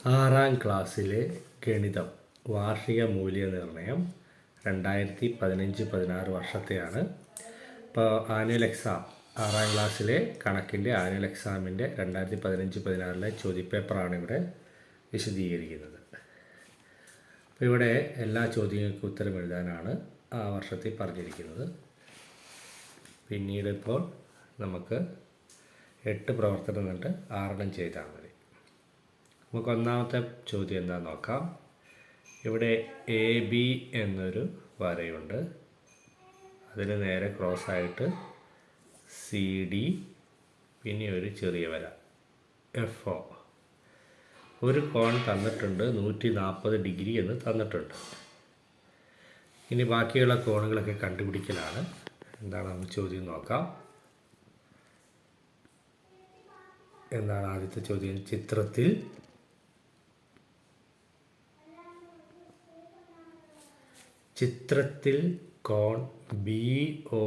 ആറാം ക്ലാസ്സിലെ ഗണിതം വാർഷിക മൂല്യനിർണ്ണയം 2015-16 വർഷത്തെയാണ്. ഇപ്പോൾ ആനുവൽ എക്സാം ആറാം ക്ലാസ്സിലെ കണക്കിൻ്റെ ആനുവൽ എക്സാമിൻ്റെ 2015-16 ചോദ്യപേപ്പറാണ് ഇവിടെ വിശദീകരിക്കുന്നത്. അപ്പോൾ ഇവിടെ എല്ലാ ചോദ്യങ്ങൾക്കും ഉത്തരം എഴുതാനാണ് ആ വർഷത്തിൽ പറഞ്ഞിരിക്കുന്നത്. പിന്നീട് ഇപ്പോൾ നമുക്ക് 8 പ്രവർത്തനം എന്നിട്ട് 6 ചെയ്താൽ മതി. നമുക്ക് ഒന്നാമത്തെ ചോദ്യം എന്താണെന്ന് നോക്കാം. ഇവിടെ എ ബി എന്നൊരു വരയുണ്ട്. അതിന് നേരെ ക്രോസ് ആയിട്ട് സി ഡി, പിന്നെ ഒരു ചെറിയ വര എഫ് ഒ. ഒരു കോൺ തന്നിട്ടുണ്ട്, 140 ഡിഗ്രി എന്ന് തന്നിട്ടുണ്ട്. ഇനി ബാക്കിയുള്ള കോണുകളൊക്കെ കണ്ടുപിടിക്കലാണ്. എന്താണ് നമുക്ക് ചോദ്യം നോക്കാം. എന്താണ് ആദ്യത്തെ ചോദ്യം? ചിത്രത്തിൽ കോൺ ബി ഒ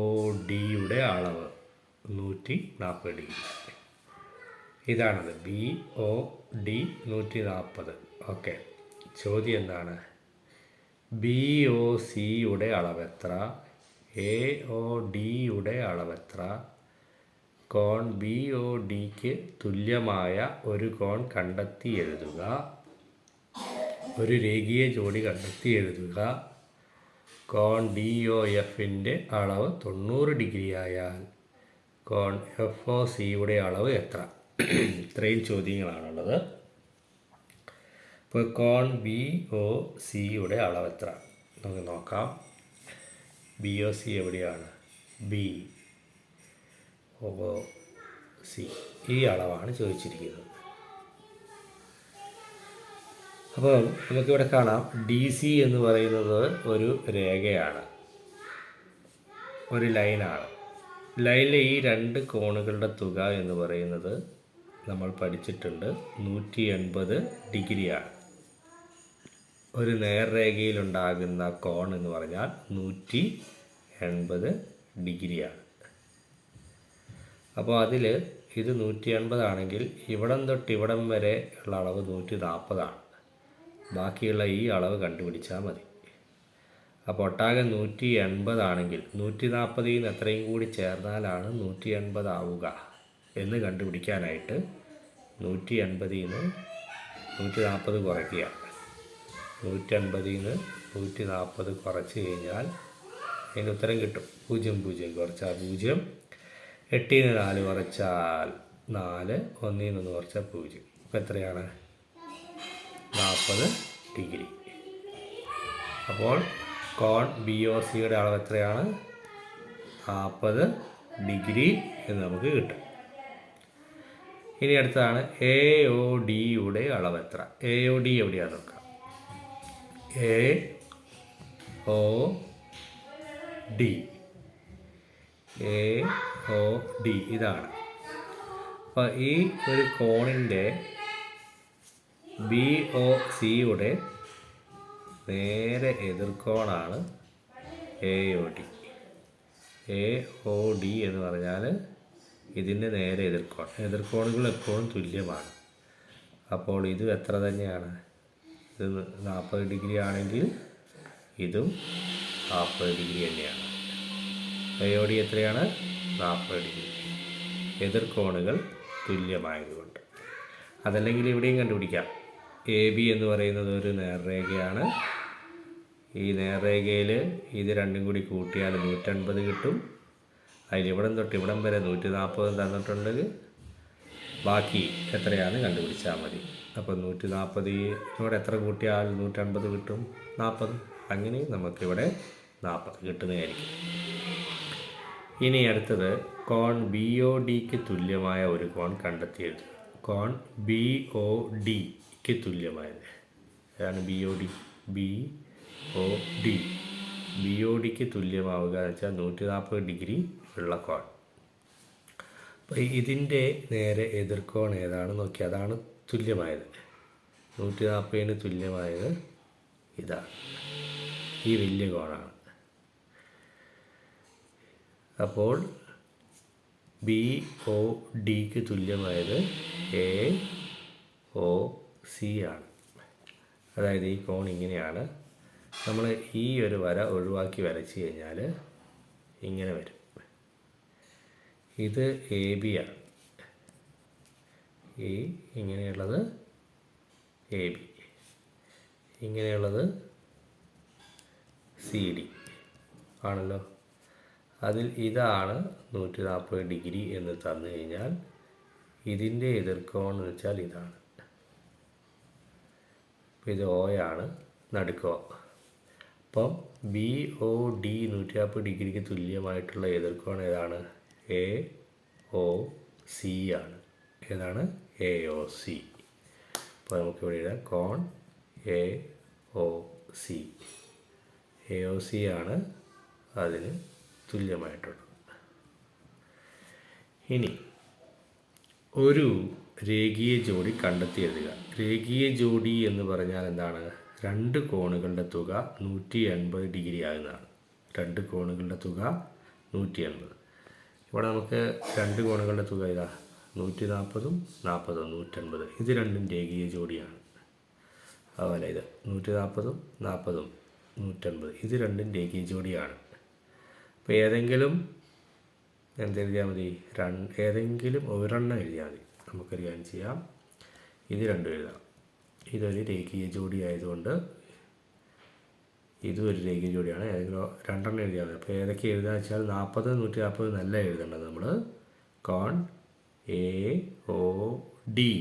ഡിയുടെ അളവ് 140 ഡിഗ്രി. ഇതാണത്, ബി ഒ ഡി 140. ഓക്കെ. ചോദ്യം എന്താണ്? ബി ഒ സിയുടെ അളവ് എത്ര? എ ഒ ഡിയുടെ അളവ് എത്ര? കോൺ ബി ഒ ഡിക്ക് തുല്യമായ ഒരു കോൺ കണ്ടെത്തി എഴുതുക. ഒരു രേഖീയ ജോഡി കണ്ടെത്തി എഴുതുക. കോൺ ഡി ഒ എഫിൻ്റെ അളവ് 90 ഡിഗ്രി ആയാൽ കോൺ എഫ് ഒ സിയുടെ അളവ് എത്ര? ഇത്രയും ചോദ്യങ്ങളാണുള്ളത്. ഇപ്പോൾ കോൺ ബി ഒ സിയുടെ അളവ് എത്ര നമുക്ക് നോക്കാം. ബി ഒ സി എവിടെയാണ്? ബി ഒ സി, ഈ അളവാണ് ചോദിച്ചിരിക്കുന്നത്. അപ്പോൾ നമുക്കിവിടെ കാണാം, ഡി സി എന്ന് പറയുന്നത് ഒരു രേഖയാണ്, ഒരു ലൈനാണ്. ലൈനിലെ ഈ 2 കോണുകളുടെ തുക എന്ന് പറയുന്നത് നമ്മൾ പഠിച്ചിട്ടുണ്ട്, 180 ഡിഗ്രിയാണ്. ഒരു നേർരേഖയിലുണ്ടാകുന്ന കോൺ എന്ന് പറഞ്ഞാൽ 180 ഡിഗ്രിയാണ്. അപ്പോൾ അതിൽ ഇത് 180 ആണെങ്കിൽ ഇവിടം തൊട്ട് ഇവിടം വരെ ഉള്ള അളവ് 140 ബാക്കിയുള്ള ഈ അളവ് കണ്ടുപിടിച്ചാൽ മതി. അപ്പോൾ ഒട്ടാകെ 180 ആണെങ്കിൽ 140 എത്രയും കൂടി ചേർന്നാലാണ് 180 ആവുക എന്ന് കണ്ടുപിടിക്കാനായിട്ട് 180 140 കുറയ്ക്കുക. 180 140 കുറച്ച് കഴിഞ്ഞാൽ അതിന് ഉത്തരം കിട്ടും. 0 0 കുറച്ചാൽ 0, 8 4 കുറച്ചാൽ 4, 1 കുറച്ചാൽ 0. ഇപ്പോൾ എത്രയാണ്? 40 ഡിഗ്രി. അപ്പോൾ കോൺ ബി ഒ സിയുടെ അളവ് എത്രയാണ്? 40 ഡിഗ്രി എന്ന് നമുക്ക് കിട്ടും. ഇനി അടുത്തതാണ് എ ഒ ഡിയുടെ അളവ് എത്ര? എ ഒ ഡി എവിടെയാണെന്ന് നോക്കാം. A O D, A O D ഇതാണ്. അപ്പോൾ ഈ ഒരു കോണിൻ്റെ ബി ഒ സിയുടെ നേരെ എതിർക്കോണാണ് A O D. A O D എന്ന് പറഞ്ഞാൽ ഇതിൻ്റെ നേരെ എതിർക്കോൺ. എതിർക്കോണുകൾ എപ്പോഴും തുല്യമാണ്. അപ്പോൾ ഇത് എത്ര തന്നെയാണ്? ഇത് 40 ഡിഗ്രി ആണെങ്കിൽ ഇതും 40 ഡിഗ്രി തന്നെയാണ്. എ ഒ ഡി എത്രയാണ്? 40 ഡിഗ്രി. എതിർക്കോണുകൾ തുല്യമായതുകൊണ്ട്. അതല്ലെങ്കിൽ ഇവിടെയും കണ്ടുപിടിക്കാം. എ ബി എന്ന് പറയുന്നത് ഒരു നേർരേഖയാണ്. ഈ നേർരേഖയിൽ ഇത് രണ്ടും കൂടി കൂട്ടിയാൽ 180 കിട്ടും. അതിൽ ഇവിടം തൊട്ട് ഇവിടം വരെ 140 തന്നിട്ടുണ്ടെങ്കിൽ ബാക്കി എത്രയാണ് കണ്ടുപിടിച്ചാൽ മതി. അപ്പോൾ 140 എത്ര കൂട്ടിയാൽ 180 കിട്ടും? 40. അങ്ങനെ നമുക്കിവിടെ 40 കിട്ടുന്നതായിരിക്കും. ഇനി അടുത്തത് കോൺ ബി ഒ ഡിക്ക് തുല്യമായ ഒരു കോൺ കണ്ടെത്തിയത്. കോൺ ബി ഒ ഡിക്ക് തുല്യമായത് അതാണ് B O D. B O D, B O ഡിക്ക് തുല്യമാവുക എന്ന് വെച്ചാൽ 140 ഡിഗ്രി ഉള്ള കോൺ. അപ്പോൾ ഇതിൻ്റെ നേരെ എതിർക്കോൺ ഏതാണ് നോക്കി, അതാണ് തുല്യമായത്. 140 തുല്യമായത് ഇതാണ്, ഈ വലിയ കോണാണ്. അപ്പോൾ ബി ഒ ഡിക്ക് തുല്യമായത് എ ഒ സി ആണ്. അതായത് ഈ കോൺ ഇങ്ങനെയാണ്. നമ്മൾ ഈ ഒരു വര ഒഴിവാക്കി വരച്ച് കഴിഞ്ഞാൽ ഇങ്ങനെ വരും. ഇത് എ ബി ആണ്. ഈ ഇങ്ങനെയുള്ളത് എ ബി, ഇങ്ങനെയുള്ളത് സി ഡി ആണല്ലോ. അതിൽ ഇതാണ് 140 ഡിഗ്രി എന്ന് തന്നു കഴിഞ്ഞാൽ ഇതിൻ്റെ എതിർക്കോൺ എന്ന് വെച്ചാൽ ഇതാണ്. ഇത് ഒ ആണ്, നടുക്കോ. അപ്പം ബി ഒ ഡി 140 ഡിഗ്രിക്ക് തുല്യമായിട്ടുള്ള എതിർക്കോൺ ഏതാണ്? എ ഒ സി ആണ്. ഏതാണ്? A O C. അപ്പോൾ നമുക്കിവിടെ എഴുതാം കോൺ A O C. A O C ആണ് അതിന് തുല്യമായിട്ടുള്ളത്. ഇനി ഒരു രേഖീയ ജോഡി കണ്ടെത്തി എഴുതുക. രേഖീയ ജോഡി എന്ന് പറഞ്ഞാൽ എന്താണ്? രണ്ട് കോണുകളുടെ തുക 180 ഡിഗ്രി ആകുന്നതാണ്. രണ്ട് കോണുകളുടെ തുക 180. ഇവിടെ നമുക്ക് രണ്ട് കോണുകളുടെ തുക ഇതാ 140ഉം 40ഉം 180. ഇത് രണ്ടും രേഖീയ ജോഡിയാണ്. അതുപോലെ ഇത് 140ഉം 40ഉം 180. ഇത് രണ്ടും രേഖീയ ജോഡിയാണ്. അപ്പോൾ ഏതെങ്കിലും എന്തെഴുതിയാൽ മതി? ഏതെങ്കിലും ഒരെണ്ണം എഴുതിയാൽ മതി. നമുക്കൊരു കാര്യം ചെയ്യാം, ഇത് രണ്ടും എഴുതാം. ഇതൊരു രേഖീയ ജോഡി ആയതുകൊണ്ട് ഇതും ഒരു രേഖീയ ജോഡിയാണ്. ഏതെങ്കിലും രണ്ടെണ്ണം എഴുതിയാൽ മതി. അപ്പോൾ ഏതൊക്കെ എഴുതാന്ന് വെച്ചാൽ 40 140 നല്ല എഴുതേണ്ടത് നമ്മൾ കോൺ എ ഒ ഡി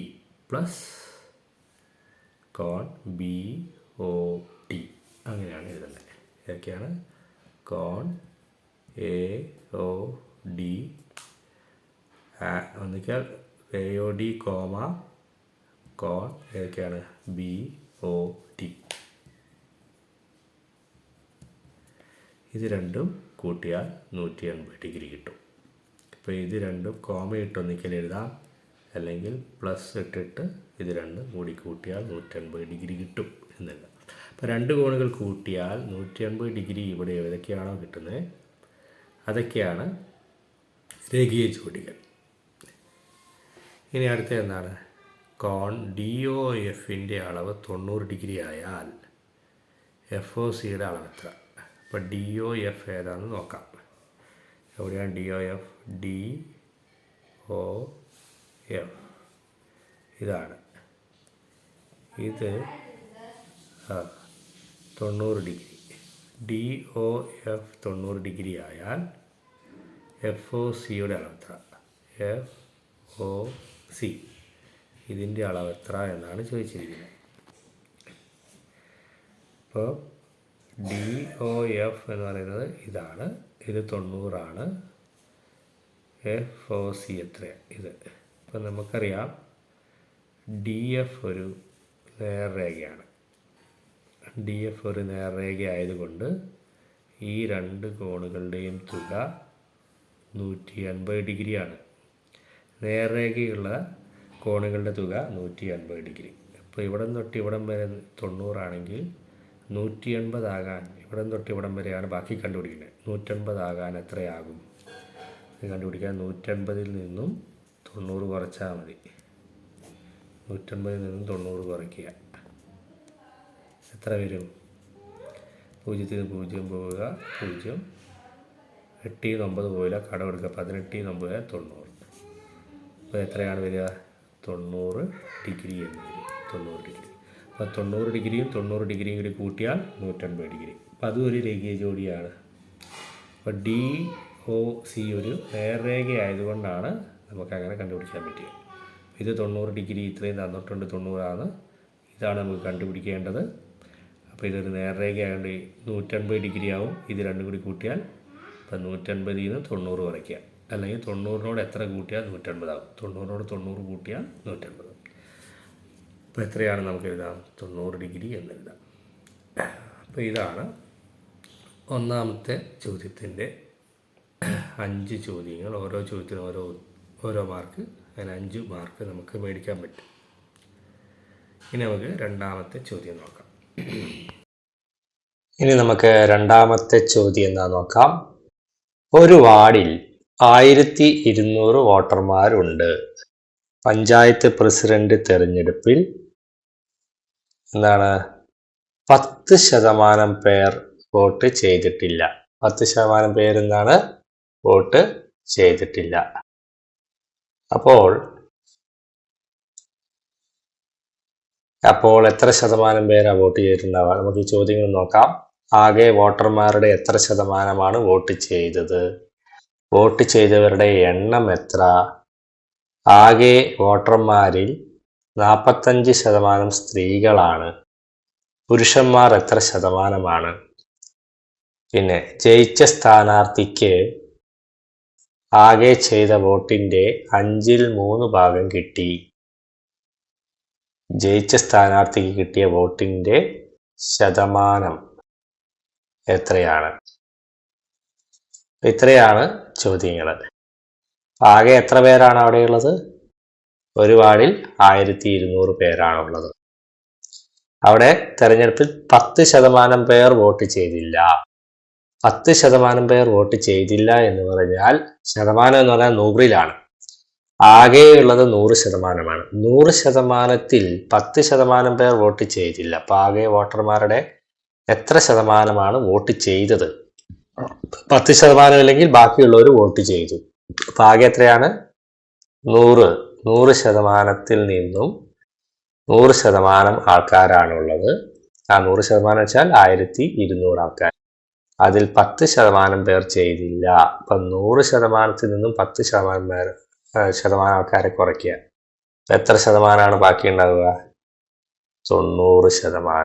പ്ലസ് കോൺ ബി ഒ ടി അങ്ങനെയാണ് എഴുതേണ്ടത്. ഏതൊക്കെയാണ്? കോൺ എ ഒ ഡി ഒന്നിക്കാൽ എ ഒ ഡി കോമ കോൺ ഏതൊക്കെയാണ്? B O T. ഇത് രണ്ടും കൂട്ടിയാൽ 180 ഡിഗ്രി കിട്ടും. ഇപ്പോൾ ഇത് രണ്ടും കോമ ഇട്ട് ഒന്നിക്കൽ എഴുതാം, അല്ലെങ്കിൽ പ്ലസ് ഇട്ടിട്ട് ഇത് രണ്ടും കൂടി കൂട്ടിയാൽ 180 ഡിഗ്രി കിട്ടും എന്നല്ല. അപ്പോൾ രണ്ട് കോണുകൾ കൂട്ടിയാൽ 180 ഡിഗ്രി ഇവിടെ ഏതൊക്കെയാണോ കിട്ടുന്നത് അതൊക്കെയാണ് രേഖീയ ജോഡികൾ. ഇനി അടുത്ത എന്താണ്? കോൺ ഡി ഒ എഫിൻ്റെ അളവ് 90 ഡിഗ്രി ആയാൽ എഫ് ഒ സിയുടെ അളവ് എത്ര? അപ്പോൾ ഡി ഒ എഫ് ഏതാണെന്ന് നോക്കാം. എവിടെയാണ് D O F? D O F ഇതാണ്. ഇത് 90 degree. D O F 90 degree ആയാൽ എഫ് ഒ സിയുടെ അളവ് എത്ര? എഫ് ഒ സി ഇതിൻ്റെ അളവ് എത്ര എന്നാണ് ചോദിച്ചിരിക്കുന്നത്. അപ്പോൾ ഡി ഒ എഫ് എന്ന് പറയുന്നത് ഇതാണ്. ഇത് 90 ആണ്. എഫ് ഒ സി എത്രയാണ്? ഇത്. ഇപ്പം നമുക്കറിയാം ഡി എഫ് ഒരു നേർരേഖയാണ്. ഡി എഫ് ഒരു നേർരേഖ ആയതുകൊണ്ട് ഈ രണ്ട് കോണുകളുടെയും തുക 180 ഡിഗ്രിയാണ്. നേർരേഖയുള്ള കോണുകളുടെ തുക 180 ഡിഗ്രി. അപ്പോൾ ഇവിടം തൊട്ട് ഇവിടം വരെ 90 ആണെങ്കിൽ 180 ആകാൻ ഇവിടം തൊട്ട് ഇവിടം വരെയാണ് ബാക്കി കണ്ടുപിടിക്കുന്നത്. 180 ആകാൻ എത്രയാകും കണ്ടുപിടിക്കാൻ? 180ൽ നിന്നും 90 കുറച്ചാൽ മതി. 180ൽ നിന്നും 90 കുറയ്ക്കുക. എത്ര വരും? 0 0 പോവുക 0. 8 9 പോയില്ല, കടം എടുക്കുക. 18 9 90. അപ്പോൾ എത്രയാണ് വരിക? 90 ഡിഗ്രി എന്ന് വരും. 90 ഡിഗ്രി. അപ്പോൾ 90 ഡിഗ്രിയും 90 ഡിഗ്രിയും കൂടി കൂട്ടിയാൽ 180 ഡിഗ്രി. അപ്പോൾ അതും ഒരു രേഖീയ ജോഡിയാണ്. അപ്പോൾ ഡി ഒ സി ഒരു നേർരേഖ ആയതുകൊണ്ടാണ് നമുക്കങ്ങനെ കണ്ടുപിടിക്കാൻ പറ്റിയത്. ഇത് 90 ഡിഗ്രി ഇത്രയും തന്നിട്ടുണ്ട്, 90 ആണ്. ഇതാണ് നമുക്ക് കണ്ടുപിടിക്കേണ്ടത്. അപ്പോൾ ഇതൊരു നേർരേഖ ആയതുകൊണ്ട് 180 ഡിഗ്രി ആവും. ഇത് രണ്ടും കൂടി കൂട്ടിയാൽ ഇപ്പം 180ൽ നിന്ന് 90 കുറയ്ക്കുക. അല്ലെങ്കിൽ 90നോട് എത്ര കൂട്ടിയാൽ 180 ആവും? 90നോട് 90 കൂട്ടിയാൽ 180. അപ്പോൾ എത്രയാണ് നമുക്ക് എഴുതാം? 90 ഡിഗ്രി എന്നെഴുതാം. അപ്പോൾ ഇതാണ് ഒന്നാമത്തെ ചോദ്യത്തിൻ്റെ 5 ചോദ്യങ്ങൾ. ഓരോ ചോദ്യത്തിനും ഓരോ മാർക്ക്. അങ്ങനെ 5 മാർക്ക് നമുക്ക് മേടിക്കാൻ പറ്റും. ഇനി നമുക്ക് രണ്ടാമത്തെ ചോദ്യം നോക്കാം. ഇനി നമുക്ക് രണ്ടാമത്തെ ചോദ്യം എന്താ നോക്കാം. ഒരു വാർഡിൽ 1200 വോട്ടർമാരുണ്ട്. പഞ്ചായത്ത് പ്രസിഡന്റ് തെരഞ്ഞെടുപ്പിൽ എന്താണ് 10% പേർ വോട്ട് ചെയ്തിട്ടില്ല. 10% പേര് എന്താണ് വോട്ട് ചെയ്തിട്ടില്ല. അപ്പോൾ എത്ര ശതമാനം പേരാ വോട്ട് ചെയ്തിട്ടുണ്ടാവുക? നമുക്ക് ഈ ചോദ്യങ്ങൾ നോക്കാം. ആകെ വോട്ടർമാരുടെ എത്ര ശതമാനമാണ് വോട്ട് ചെയ്തത്? വോട്ട് ചെയ്തവരുടെ എണ്ണം എത്ര? ആകെ വോട്ടർമാരിൽ 45% സ്ത്രീകളാണ്. പുരുഷന്മാർ എത്ര ശതമാനമാണ്? പിന്നെ ജയിച്ച സ്ഥാനാർത്ഥിക്ക് ആകെ ചെയ്ത വോട്ടിന്റെ 3/5 ഭാഗം കിട്ടി. ജയിച്ച സ്ഥാനാർത്ഥിക്ക് കിട്ടിയ വോട്ടിന്റെ ശതമാനം എത്രയാണ്? ഇത്രയാണ് ചോദ്യങ്ങൾ. ആകെ എത്ര പേരാണ് അവിടെയുള്ളത്? ഒരു വാർഡിൽ 1200 പേരാണുള്ളത്. അവിടെ തെരഞ്ഞെടുപ്പിൽ 10% പേർ വോട്ട് ചെയ്തില്ല. 10% പേർ വോട്ട് ചെയ്തില്ല എന്ന് പറഞ്ഞാൽ, ശതമാനം എന്ന് പറഞ്ഞാൽ 100-ലാണ്. ആകെയുള്ളത് 100%മാണ്. 100%-ത്തിൽ 10% പേർ വോട്ട് ചെയ്തില്ല. അപ്പൊ ആകെ വോട്ടർമാരുടെ എത്ര ശതമാനമാണ് വോട്ട് ചെയ്തത്? 10% അല്ലെങ്കിൽ ബാക്കിയുള്ളവർ വോട്ട് ചെയ്തു. അപ്പൊ ആകെ എത്രയാണ്? 100. 100%-ത്തിൽ നിന്നും 100% ആൾക്കാരാണുള്ളത്. ആ 100% വെച്ചാൽ 1200 ആൾക്കാർ. അതിൽ 10% പേർ ചെയ്തില്ല. അപ്പൊ 100%-ത്തിൽ നിന്നും 10% ആൾക്കാരെ കുറയ്ക്കുക. എത്ര ശതമാനമാണ് ബാക്കി ഉണ്ടാവുക? 90%.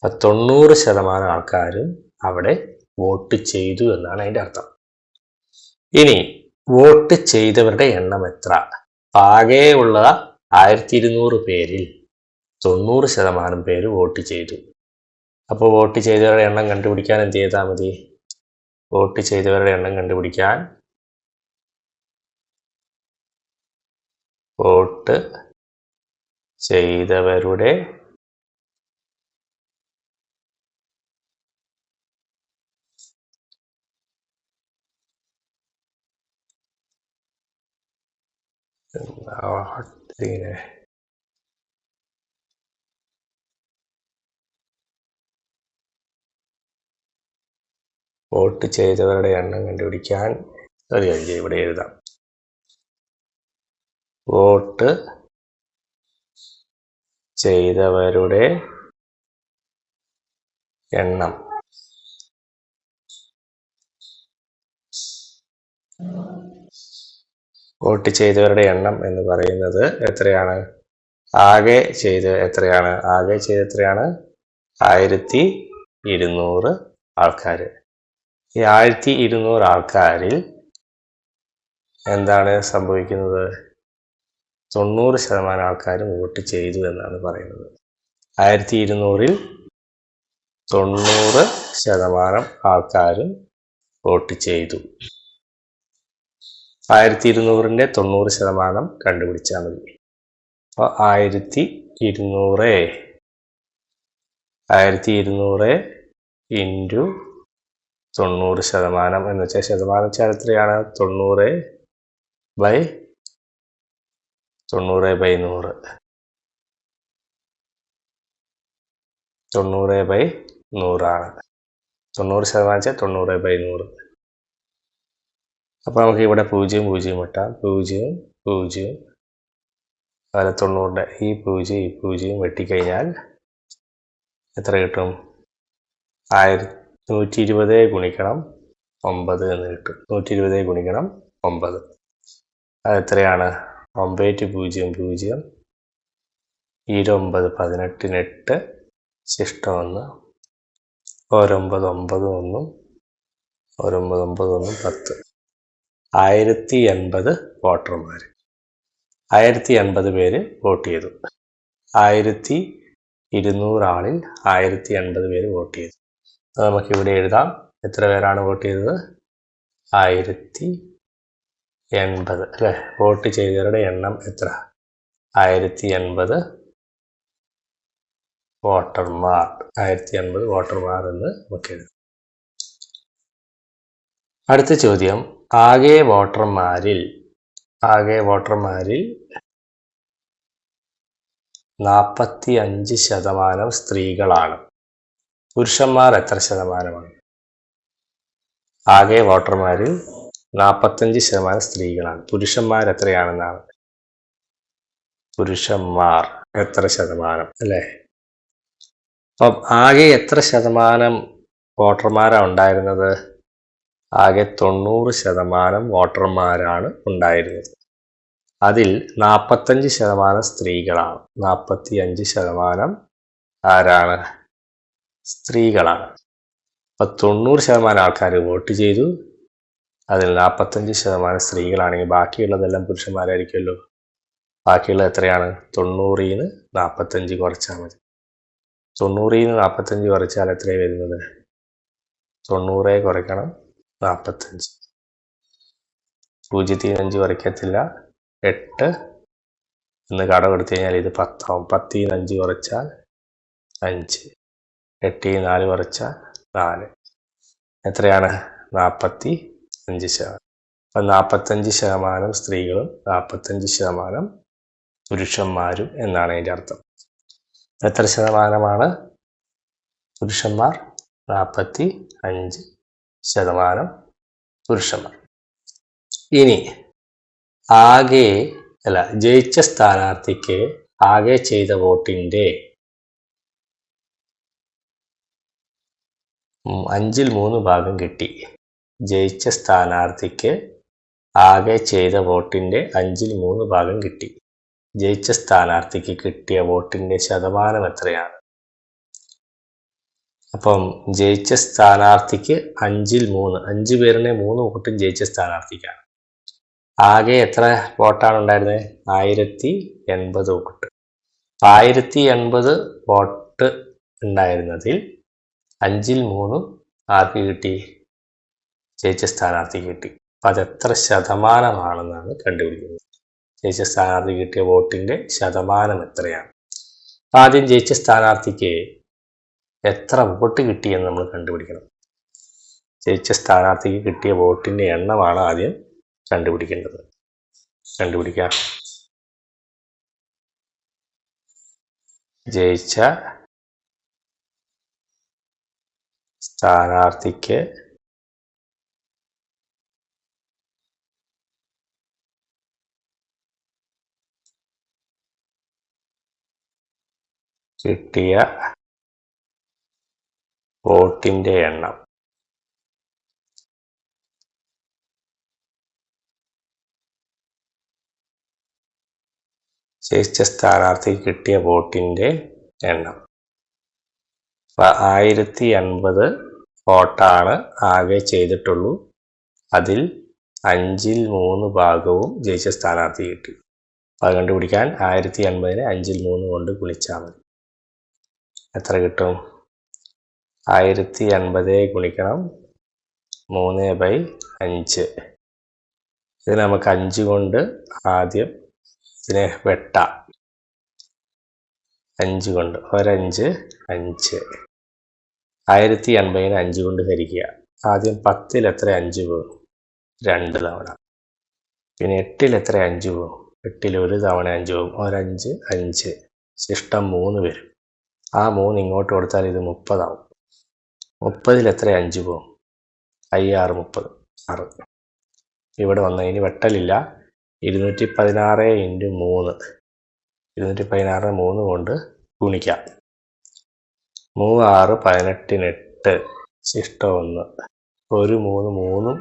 അപ്പൊ 90% ആൾക്കാരും അവിടെ വോട്ട് ചെയ്തു എന്നാണ് അതിന്റെ അർത്ഥം. ഇനി വോട്ട് ചെയ്തവരുടെ എണ്ണം എത്ര? ആകെ ഉള്ള 1200 പേരിൽ 90% പേര് വോട്ട് ചെയ്തു. അപ്പോൾ വോട്ട് ചെയ്തവരുടെ എണ്ണം കണ്ടുപിടിക്കാൻ എന്ത് ചെയ്താൽ മതി? വോട്ട് ചെയ്തവരുടെ എണ്ണം കണ്ടുപിടിക്കാൻ വോട്ട് ചെയ്തവരുടെ വോട്ട് ചെയ്തവരുടെ എണ്ണം കണ്ടുപിടിക്കാൻ ഒരു കാര്യം ഇവിടെ എഴുതാം. വോട്ട് ചെയ്തവരുടെ എണ്ണം വോട്ട് ചെയ്തവരുടെ എണ്ണം എന്ന് പറയുന്നത് എത്രയാണ്? ആകെ ചെയ്ത് എത്രയാണ്? ആകെ ചെയ്ത് എത്രയാണ്? 1200 ആൾക്കാർ. ഈ 1200 ആൾക്കാരിൽ എന്താണ് സംഭവിക്കുന്നത്? 90% ആൾക്കാരും വോട്ട് ചെയ്തു എന്നാണ് പറയുന്നത്. 1200-ൽ 90% ആൾക്കാരും വോട്ട് ചെയ്തു. 1200-ന്റെ 90% കണ്ടുപിടിച്ചാൽ മതി. അപ്പോൾ 1200 ഇൻറ്റു 90% എന്ന് വെച്ചാൽ ശതമാനം വെച്ചാൽ എത്രയാണ്? 90/100. 90/100 ആണ്. 90% വെച്ചാൽ 90/100. അപ്പോൾ നമുക്ക് ഇവിടെ 0 ഇട്ടാം. 0 0 അതുപോലെ 90-ന്റെ ഈ 0 വെട്ടിക്കഴിഞ്ഞാൽ എത്ര കിട്ടും? 120 ഗുണിക്കണം 9 എന്ന് കിട്ടും. 120 ഗുണിക്കണം 9 അത് എത്രയാണ്? 9 0 0 29 18 8 ശിഷ്ടം 1 9 9 1 9 10 1080 വോട്ടർമാർ. 1080 പേര് വോട്ട് ചെയ്തു. 1200 ആളിൽ 1080 പേര് വോട്ട് ചെയ്തു. അത് നമുക്ക് ഇവിടെ എഴുതാം. എത്ര പേരാണ് വോട്ട് ചെയ്തത്? 1080 അല്ലേ? വോട്ട് ചെയ്തവരുടെ എണ്ണം എത്ര? 1080 വോട്ടർമാർ. 1080 വോട്ടർമാർ എന്ന് നമുക്ക് എഴുതാം. അടുത്ത ചോദ്യം, ആകെ വോട്ടർമാരിൽ 45% സ്ത്രീകളാണ്. പുരുഷന്മാർ എത്ര ശതമാനമാണ്? ആകെ വോട്ടർമാരിൽ 45% സ്ത്രീകളാണ്. പുരുഷന്മാർ എത്രയാണെന്നാണ്. പുരുഷന്മാർ എത്ര ശതമാനം അല്ലേ? അപ്പം ആകെ എത്ര ശതമാനം വോട്ടർമാരാണ് ഉണ്ടായിരുന്നത്? ആകെ 90% വോട്ടർമാരാണ് ഉണ്ടായിരുന്നത്. അതിൽ 45% സ്ത്രീകളാണ്. 45% ആരാണ്? സ്ത്രീകളാണ്. അപ്പൊ 90% ആൾക്കാർ വോട്ട് ചെയ്തു. അതിൽ 45% സ്ത്രീകളാണെങ്കിൽ ബാക്കിയുള്ളതെല്ലാം പുരുഷന്മാരായിരിക്കുമല്ലോ. ബാക്കിയുള്ളത് എത്രയാണ്? 90-ന്ന് 45 കുറച്ചാൽ മതി. 90-ന്ന് 45 കുറച്ചാൽ എത്രയാണ് വരുന്നത്? 90 കുറയ്ക്കണം 45. 0-5 കുറയ്ക്കത്തില്ല. 8 എന്ന് കട കൊടുത്തു കഴിഞ്ഞാൽ ഇത് 10 ആവും. 10-ന്ന് 5 കുറച്ചാൽ 5. 8-ന്ന് 4 കുറച്ചാൽ 4. എത്രയാണ്? 45%. അപ്പം 45% സ്ത്രീകളും 45% പുരുഷന്മാരും എന്നാണ് അതിൻ്റെ അർത്ഥം. എത്ര ശതമാനമാണ് പുരുഷന്മാർ? 45% പുരുഷന്മാർ. ഇനി ജയിച്ച സ്ഥാനാർത്ഥിക്ക് ആകെ ചെയ്ത വോട്ടിൻ്റെ 3/5 ഭാഗം കിട്ടി. ജയിച്ച സ്ഥാനാർത്ഥിക്ക് ആകെ ചെയ്ത വോട്ടിൻ്റെ 3/5 ഭാഗം കിട്ടി. ജയിച്ച സ്ഥാനാർത്ഥിക്ക് കിട്ടിയ വോട്ടിൻ്റെ ശതമാനം എത്രയാണ്? അപ്പം ജയിച്ച സ്ഥാനാർത്ഥിക്ക് 5/3, 5 പേരിനെ 3 വോട്ടും ജയിച്ച സ്ഥാനാർത്ഥിക്കാണ്. ആകെ എത്ര വോട്ടാണ് ഉണ്ടായിരുന്നത്? 1080 വോട്ട്. 1080 വോട്ട് ഉണ്ടായിരുന്നതിൽ 5/3 ആർക്ക് കിട്ടി? ജയിച്ച സ്ഥാനാർത്ഥിക്ക് കിട്ടി. അപ്പം അതെത്ര ശതമാനമാണെന്നാണ് കണ്ടുപിടിക്കുന്നത്. ജയിച്ച സ്ഥാനാർത്ഥി കിട്ടിയ വോട്ടിൻ്റെ ശതമാനം എത്രയാണ്? ആദ്യം ജയിച്ച സ്ഥാനാർത്ഥിക്ക് എത്ര വോട്ട് കിട്ടിയെന്ന് നമ്മൾ കണ്ടുപിടിക്കണം. ജയിച്ച സ്ഥാനാർത്ഥിക്ക് കിട്ടിയ വോട്ടിൻ്റെ എണ്ണമാണ് ആദ്യം കണ്ടുപിടിക്കേണ്ടത്. കണ്ടുപിടിക്കാം. ജയിച്ച സ്ഥാനാർത്ഥിക്ക് കിട്ടിയ വോട്ടിൻ്റെ എണ്ണം. ജയിച്ച സ്ഥാനാർത്ഥിക്ക് കിട്ടിയ വോട്ടിൻ്റെ എണ്ണം 1080 വോട്ടാണ് ആകെ ചെയ്തിട്ടുള്ളൂ. അതിൽ 5/3 ഭാഗവും ജയിച്ച സ്ഥാനാർത്ഥി കിട്ടി. അത് കണ്ടുപിടിക്കാൻ 1080-നെ 5/3 കൊണ്ട് ഗുണിച്ചാൽ മതി. എത്ര കിട്ടും? 1080 ഗുണിക്കണം 3/5. ഇത് നമുക്ക് 5 കൊണ്ട് ആദ്യം ഇതിനെ വെട്ടാം. 5 കൊണ്ട് 1 5. 1080-നെ 5 കൊണ്ട് ഹരിക്കുക. ആദ്യം 10-ൽ എത്ര 5 പോകും? 2 തവണ. പിന്നെ 8-ൽ എത്ര 5 പോകും? 8-ൽ 1 തവണ 5 പോകും. 1 5 ശിഷ്ടം 3 വരും. ആ 3 ഇങ്ങോട്ട് കൊടുത്താൽ ഇത് 30 ആവും. 30-ൽ എത്ര 5 പോകും? 6 30 6. ഇവിടെ വന്ന് ഇനി വെട്ടലില്ല. 216 × 3. 216 3 കൊണ്ട് ഗുണിക്കാം. 3 6 18 8 ശിഷ്ടം 1. 1 3 3 1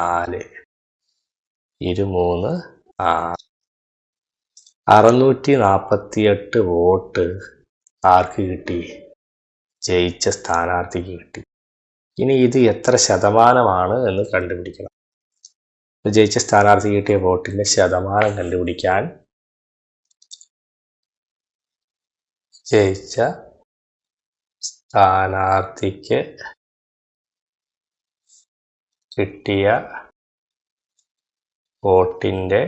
4. 2 3 6. 648 വോട്ട് ആർക്ക് കിട്ടി? ജയിച്ച സ്ഥാനാർത്ഥിക്ക് കിട്ടി. ഇനി ഇത് എത്ര ശതമാനമാണ് എന്ന് കണ്ടുപിടിക്കണം. ജയിച്ച സ്ഥാനാർത്ഥി കിട്ടിയ വോട്ടിന്റെ ശതമാനം കണ്ടുപിടിക്കാൻ ജയിച്ച സ്ഥാനാർത്ഥിക്ക് കിട്ടിയ വോട്ടിന്റെ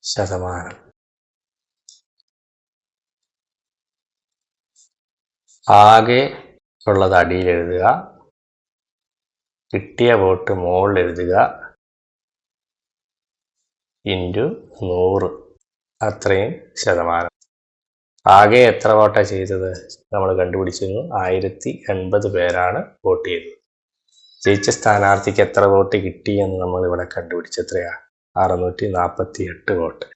ശതമാനം. ആകെ ഉള്ളത് അടിയിൽ എഴുതുക. കിട്ടിയ വോട്ട് മുകളിൽ എഴുതുക ഇൻറ്റു 100, അത്രയും ശതമാനം. ആകെ എത്ര വോട്ടാണ് ചെയ്തത് നമ്മൾ കണ്ടുപിടിച്ചിരുന്നു. 1080 പേരാണ് വോട്ട് ചെയ്തത്. ജയിച്ച സ്ഥാനാർത്ഥിക്ക് എത്ര വോട്ട് കിട്ടി എന്ന് നമ്മൾ ഇവിടെ കണ്ടുപിടിച്ച് എത്രയാ? 648 വോട്ട്.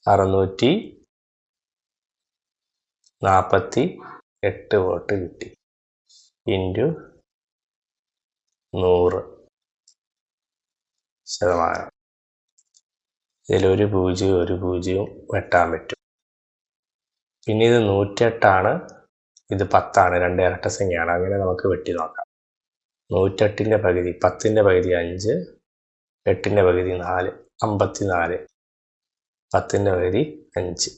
648 വോട്ട് കിട്ടി ഇൻറ്റു 100 ശതമാനം. ഇതിലൊരു പൂജ്യവും വെട്ടാൻ പറ്റും. പിന്നെ ഇത് 108 ഇത് 10, രണ്ട് ഇരട്ടസംഖ്യയാണ്. അങ്ങനെ നമുക്ക് വെട്ടി നോക്കാം. 108ൻ്റെ പകുതി 10ൻ്റെ പകുതി 5, 8ൻ്റെ പകുതി 4, 54. 10ൻ്റെ പകുതി 5.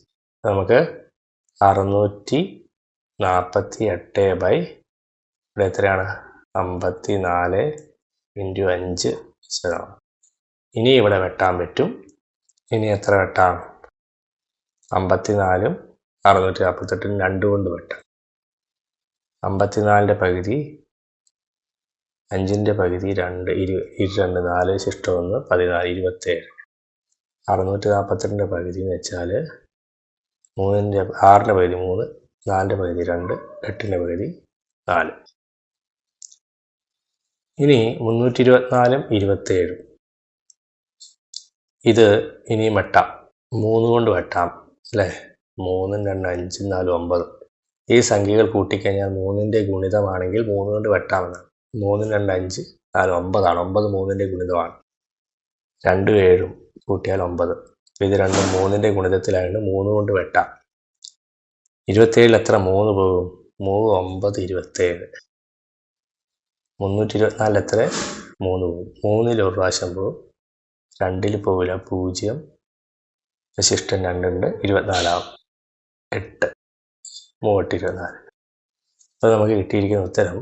നമുക്ക് 648 ഇവിടെ എത്രയാണ്? 54 ഇൻറ്റു 5 ശതമാനം. ഇനി ഇവിടെ വെട്ടാൻ പറ്റും. ഇനി എത്ര വെട്ടാം? 54ഉം 648ഉം 2 കൊണ്ട് വെട്ടാം. 54ൻ്റെ പകുതി 5ൻ്റെ പകുതി 2, 22, 4 ശിഷ്ടം 1, 14, 27. 648ൻ്റെ പകുതി എന്ന് വെച്ചാൽ 6ൻ്റെ പകുതി 3, 4ൻ്റെ പകുതി 2, 8ൻ്റെ പകുതി 4. ഇനി 324ഉം 27. ഇത് ഇനിയും വെട്ടാം. 3 കൊണ്ട് വെട്ടാം അല്ലേ? 3, 2, 5, 4, 9. ഈ സംഖ്യകൾ കൂട്ടിക്കഴിഞ്ഞാൽ 3ൻ്റെ ഗുണിതമാണെങ്കിൽ 3 കൊണ്ട് വെട്ടാമെന്നാണ്. 3, 2, 5, 4, 9 ആണ്. 9 3ൻ്റെ ഗുണിതമാണ്. 2, 7 കൂട്ടിയാൽ 9. ഇത് രണ്ടും 3ൻ്റെ ഗുണിതത്തിലായതുകൊണ്ട് 3 കൊണ്ട് വെട്ടാം. 27 എത്ര 3 പോകും? 3, 9, 27. 324 എത്ര 3 പോകും. 3ൽ ഒരു പ്രാവശ്യം പോകും, 2ൽ പോവില്ല, 0. ശിഷ്ടം 2 ഉണ്ട്, 24 ആവും. 8, 3, 24. അപ്പോൾ നമുക്ക് കിട്ടിയിരിക്കുന്ന ഉത്തരം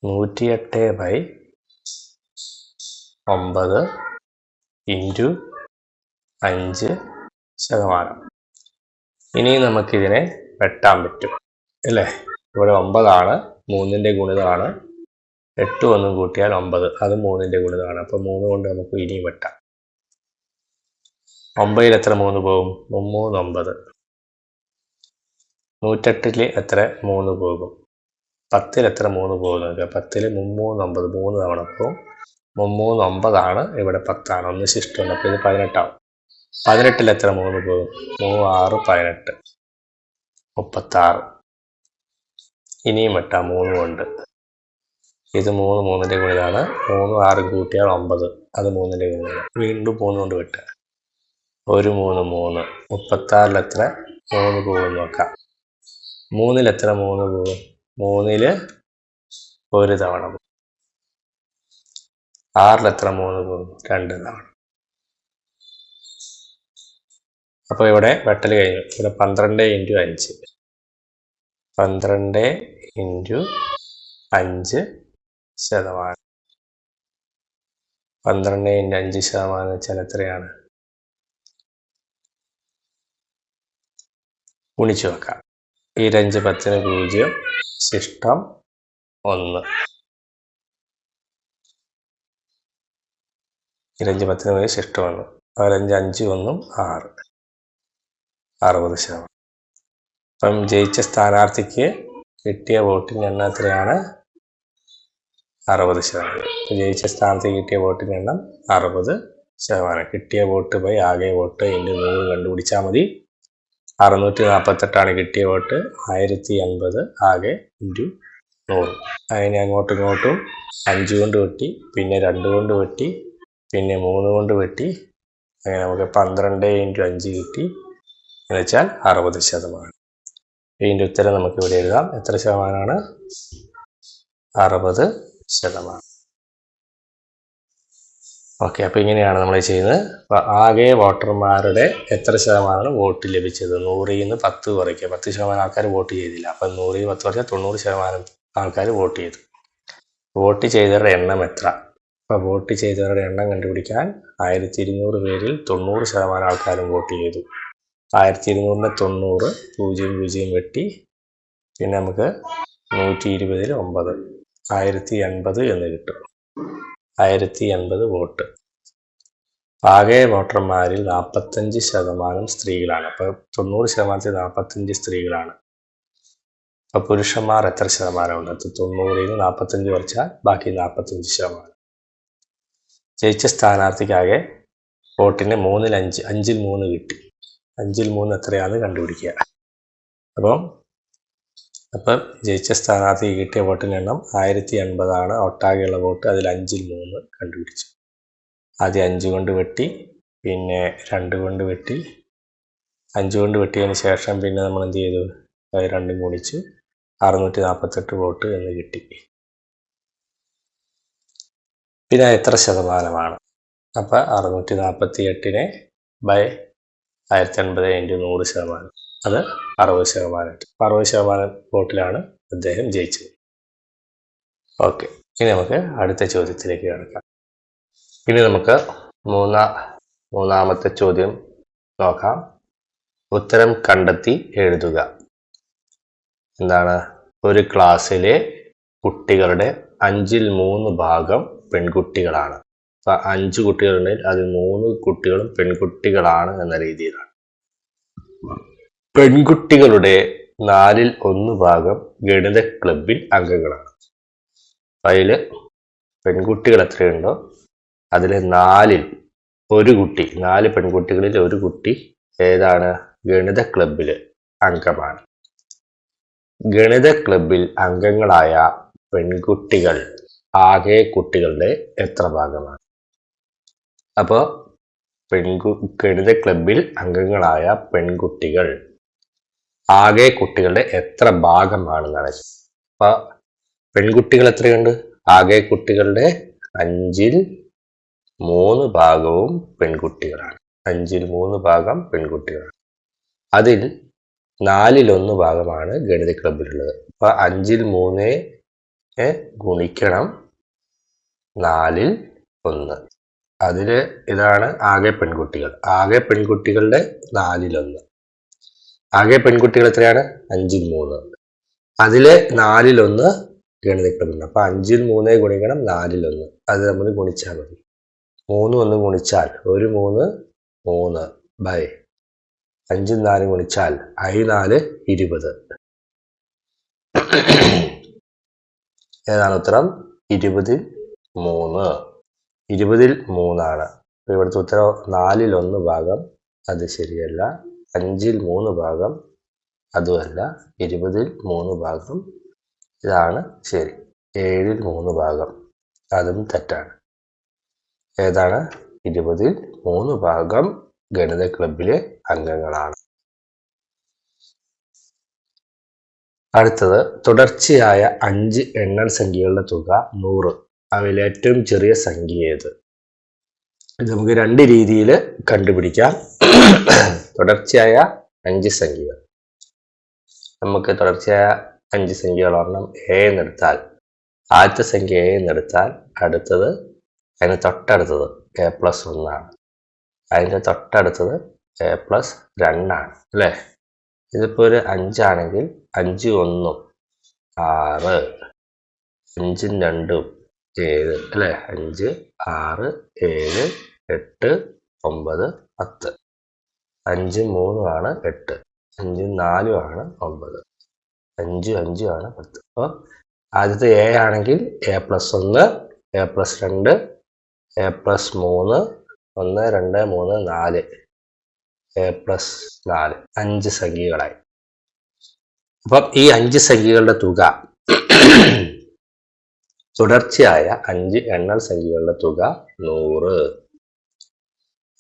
108/9 ഇൻറ്റു 5 ശതമാനം. ഇനി നമുക്കിതിനെ വെട്ടാൻ പറ്റും അല്ലേ? ഇവിടെ 9 3ൻ്റെ ഗുണിതമാണ്. 8 1 കൂട്ടിയാൽ 9, അത് 3ൻ്റെ ഗുണിതമാണ്. അപ്പോൾ 3 കൊണ്ട് നമുക്ക് ഇനിയും വെട്ടാം. 9ൽ എത്ര 3 പോകും? 3, 9. 108ൽ എത്ര 3 പോകും? 10ൽ എത്ര 3 പോകുന്നത്? 10ൽ 3, 9 3 തവണ പോകും. 3, 9 ഇവിടെ 10, 1 ശിഷ്ടമുണ്ട്. അപ്പോൾ ഇത് 18 ആവും. 18ൽ എത്ര 3 പോകും? 3, 6, 18, 36. ഇനിയും വെട്ടാം 3 കൊണ്ട്. ഇത് 3 3ൻ്റെ ഗുണിതമാണ്. 3, 6 കൂട്ടിയാൽ 9, അത് 3ൻ്റെ ഗുണിതമാണ്. വീണ്ടും 3 കൊണ്ട് വെട്ടുക. 1, 3, 3. 36ൽ എത്ര 3 പോകും നോക്കാം. 3ൽ എത്ര 3 പോകും? 3ൽ ഒരു തവണ പോകും. 6ൽ എത്ര 3 പോകും? 2 തവണ. അപ്പോൾ ഇവിടെ വെട്ടൽ കഴിഞ്ഞു. ഇവിടെ 12 ഇൻറ്റു 5. 12 ഇൻറ്റു 5 ശതമാനം. 12 ഇൻറ്റു 5 ശതമാനം വെച്ചാൽ എത്രയാണ്? ഗുണിച്ചു വെക്കാം. 5 10 0, ശിഷ്ടം 1. 5 10 ശിഷ്ടം 1. 5 5 1 6, 60 ശതമാനം. അപ്പം ജയിച്ച സ്ഥാനാർത്ഥിക്ക് കിട്ടിയ വോട്ടിൻ്റെ എണ്ണം എത്രയാണ്? 60 ശതമാനം. ജയിച്ച സ്ഥാനാർത്ഥിക്ക് കിട്ടിയ വോട്ടിൻ്റെ എണ്ണം 60 ശതമാനം. കിട്ടിയ വോട്ട് ബൈ ആകെ വോട്ട് ഇൻറ്റു 100 കണ്ടുപിടിച്ചാൽ മതി. 648 കിട്ടിയ വോട്ട്. 1080 ആകെ ഇൻറ്റു 100. അതിനെ അങ്ങോട്ടും ഇങ്ങോട്ടും 5 കൊണ്ട് വെട്ടി, പിന്നെ 2 കൊണ്ട് വെട്ടി, പിന്നെ 3 കൊണ്ട് വെട്ടി. അങ്ങനെ നമുക്ക് 12 ഇൻറ്റു 5 കിട്ടി. എന്ന് വെച്ചാൽ 60 ശതമാനം. ഇതിൻ്റെ ഉത്തരം നമുക്ക് ഇവിടെ എഴുതാം. എത്ര ശതമാനമാണ്? 60 ശതമാനം. ഓക്കെ, അപ്പോൾ ഇങ്ങനെയാണ് നമ്മൾ ചെയ്യുന്നത്. അപ്പോൾ ആകെ വോട്ടർമാരുടെ എത്ര ശതമാനമാണ് വോട്ട് ലഭിച്ചത്? 100ൽ നിന്ന് 10 കുറയ്ക്കുക. 10 ശതമാനം ആൾക്കാർ വോട്ട് ചെയ്തില്ല. അപ്പം 100ൽ 10 കുറച്ചാൽ 90 ശതമാനം ആൾക്കാർ വോട്ട് ചെയ്തു. വോട്ട് ചെയ്തവരുടെ എണ്ണം എത്ര? അപ്പോൾ വോട്ട് ചെയ്തവരുടെ എണ്ണം കണ്ടുപിടിക്കാൻ 1200 പേരിൽ 90 ശതമാനം ആൾക്കാരും വോട്ട് ചെയ്തു. 1200ൻ്റെ 90 0 0 വെട്ടി, പിന്നെ നമുക്ക് 120ൽ 9, 1080 എന്ന് കിട്ടും. 1080 വോട്ട്. ആകെ വോട്ടർമാരിൽ 45% സ്ത്രീകളാണ്. അപ്പോൾ 90% 45 സ്ത്രീകളാണ്. അപ്പോൾ പുരുഷന്മാർ എത്ര ശതമാനമുണ്ട്? 90ൽ 45 കുറച്ചാൽ ബാക്കി 45%. ജയിച്ച സ്ഥാനാർത്ഥിക്കാകെ വോട്ടിന് 3-5, 5-3 കിട്ടി. 5-3 എത്രയാണെന്ന് കണ്ടുപിടിക്കുക. അപ്പം ജയിച്ച സ്ഥാനാർത്ഥിക്ക് കിട്ടിയ വോട്ടിൻ്റെ എണ്ണം 1080 ഒട്ടാകെയുള്ള വോട്ട്. അതിൽ 5-3 കണ്ടുപിടിച്ചു. ആദ്യം 5 കൊണ്ട് വെട്ടി, പിന്നെ 2 കൊണ്ട് വെട്ടി. 5 കൊണ്ട് വെട്ടിയതിന് ശേഷം പിന്നെ നമ്മൾ എന്ത് ചെയ്തു? 2 ഗുണിച്ചു 648 വോട്ട് എന്ന് കിട്ടി. പിന്നെ എത്ര ശതമാനമാണ്? അപ്പം 648 ബൈ 1080 × 100%. അത് 60%. 60% വോട്ടിലാണ് അദ്ദേഹം ജയിച്ചത്. ഓക്കെ, ഇനി നമുക്ക് അടുത്ത ചോദ്യത്തിലേക്ക് കിടക്കാം. ഇനി നമുക്ക് മൂന്നാമത്തെ ചോദ്യം നോക്കാം. ഉത്തരം കണ്ടെത്തി എഴുതുക. എന്താണ്? ഒരു ക്ലാസ്സിലെ കുട്ടികളുടെ 5/3 ഭാഗം പെൺകുട്ടികളാണ്. അപ്പം 5 കുട്ടികളുണ്ടെങ്കിൽ അതിൽ 3 കുട്ടികളും പെൺകുട്ടികളാണ് എന്ന രീതിയിലാണ്. പെൺകുട്ടികളുടെ 1/4 ഭാഗം ഗണിത ക്ലബിൽ അംഗങ്ങളാണ്. അതിൽ പെൺകുട്ടികൾ എത്രയുണ്ടോ അതിൽ 4 കുട്ടി, 4 പെൺകുട്ടികളിൽ 1 കുട്ടി ഏതാണ്? ഗണിത ക്ലബിൽ അംഗമാണ്. ഗണിത ക്ലബിൽ അംഗങ്ങളായ പെൺകുട്ടികൾ ആകെ കുട്ടികളുടെ എത്ര ഭാഗമാണ്? അപ്പോൾ ഗണിത ക്ലബിൽ അംഗങ്ങളായ പെൺകുട്ടികൾ ആകെ കുട്ടികളുടെ എത്ര ഭാഗമാണെന്നാണ്. അപ്പൊ പെൺകുട്ടികൾ എത്രയുണ്ട്? ആകെ കുട്ടികളുടെ 5/3 ഭാഗവും പെൺകുട്ടികളാണ്. 5/3 ഭാഗം പെൺകുട്ടികളാണ്. അതിൽ 4/1 ഭാഗമാണ് ഗണിത ക്ലബിലുള്ളത്. അപ്പൊ 5/3 ഗുണിക്കണം 4/1. അതില് ഇതാണ് ആകെ പെൺകുട്ടികൾ. ആകെ പെൺകുട്ടികളുടെ 4/1. ആകെ പെൺകുട്ടികൾ എത്രയാണ്? 5/3. അതില് 4/1 ഗണിത ക്ലബിലുണ്ട്. അപ്പൊ 5/3 ഗുണിക്കണം 4/1. അത് നമ്മൾ ഗുണിച്ചാൽ മതി. 3 ഗുണിച്ചാൽ 1 3 3 ബൈ 5 4 ഗുണിച്ചാൽ 4 20. ഏതാണ് ഉത്തരം? 20/3. 20/3 ഇവിടുത്തെ ഉത്തരം 4/1 ഭാഗം. അത് ശരിയല്ല. 5/3 ഭാഗം അതുമല്ല. 20/3 ഭാഗം ഇതാണ് ശരി. 7/3 ഭാഗം അതും തെറ്റാണ്. ഏതാണ്? 20/3 ഭാഗം ഗണിത ക്ലബിലെ അംഗങ്ങളാണ്. അടുത്തത് തുടർച്ചയായ 5 എണ്ണൽ സംഖ്യകളുടെ തുക 100. അവയിൽ ഏറ്റവും ചെറിയ സംഖ്യ ഏത്? ഇത് നമുക്ക് 2 രീതിയിൽ കണ്ടുപിടിക്കാം. തുടർച്ചയായ 5 സംഖ്യകൾ. നമുക്ക് തുടർച്ചയായ 5 സംഖ്യകൾ ഒരെണ്ണം എ എന്നെടുത്താൽ, ആദ്യത്തെ സംഖ്യ എ എന്നെടുത്താൽ അടുത്തത് അതിന് തൊട്ടടുത്തത് a+1 ആണ്. അതിൻ്റെ തൊട്ടടുത്തത് a+2 ആണ് അല്ലേ? ഇതിപ്പോൾ ഒരു 5 ആണെങ്കിൽ 5 1 6, 5 2 7 അല്ലേ? 5 6 7 8 9 10. 5 3 ആണ് 8, 5 4 ആണ് 9, 5 5 ആണ് 10. അപ്പോൾ ആദ്യത്തെ എ ആണെങ്കിൽ a+1, a+2, a+3, 1 2 3 4, a+4 5 സംഖ്യകളായി. അപ്പം ഈ 5 സംഖ്യകളുടെ തുക, തുടർച്ചയായ 5 എണ്ണൽ സംഖ്യകളുടെ തുക 100.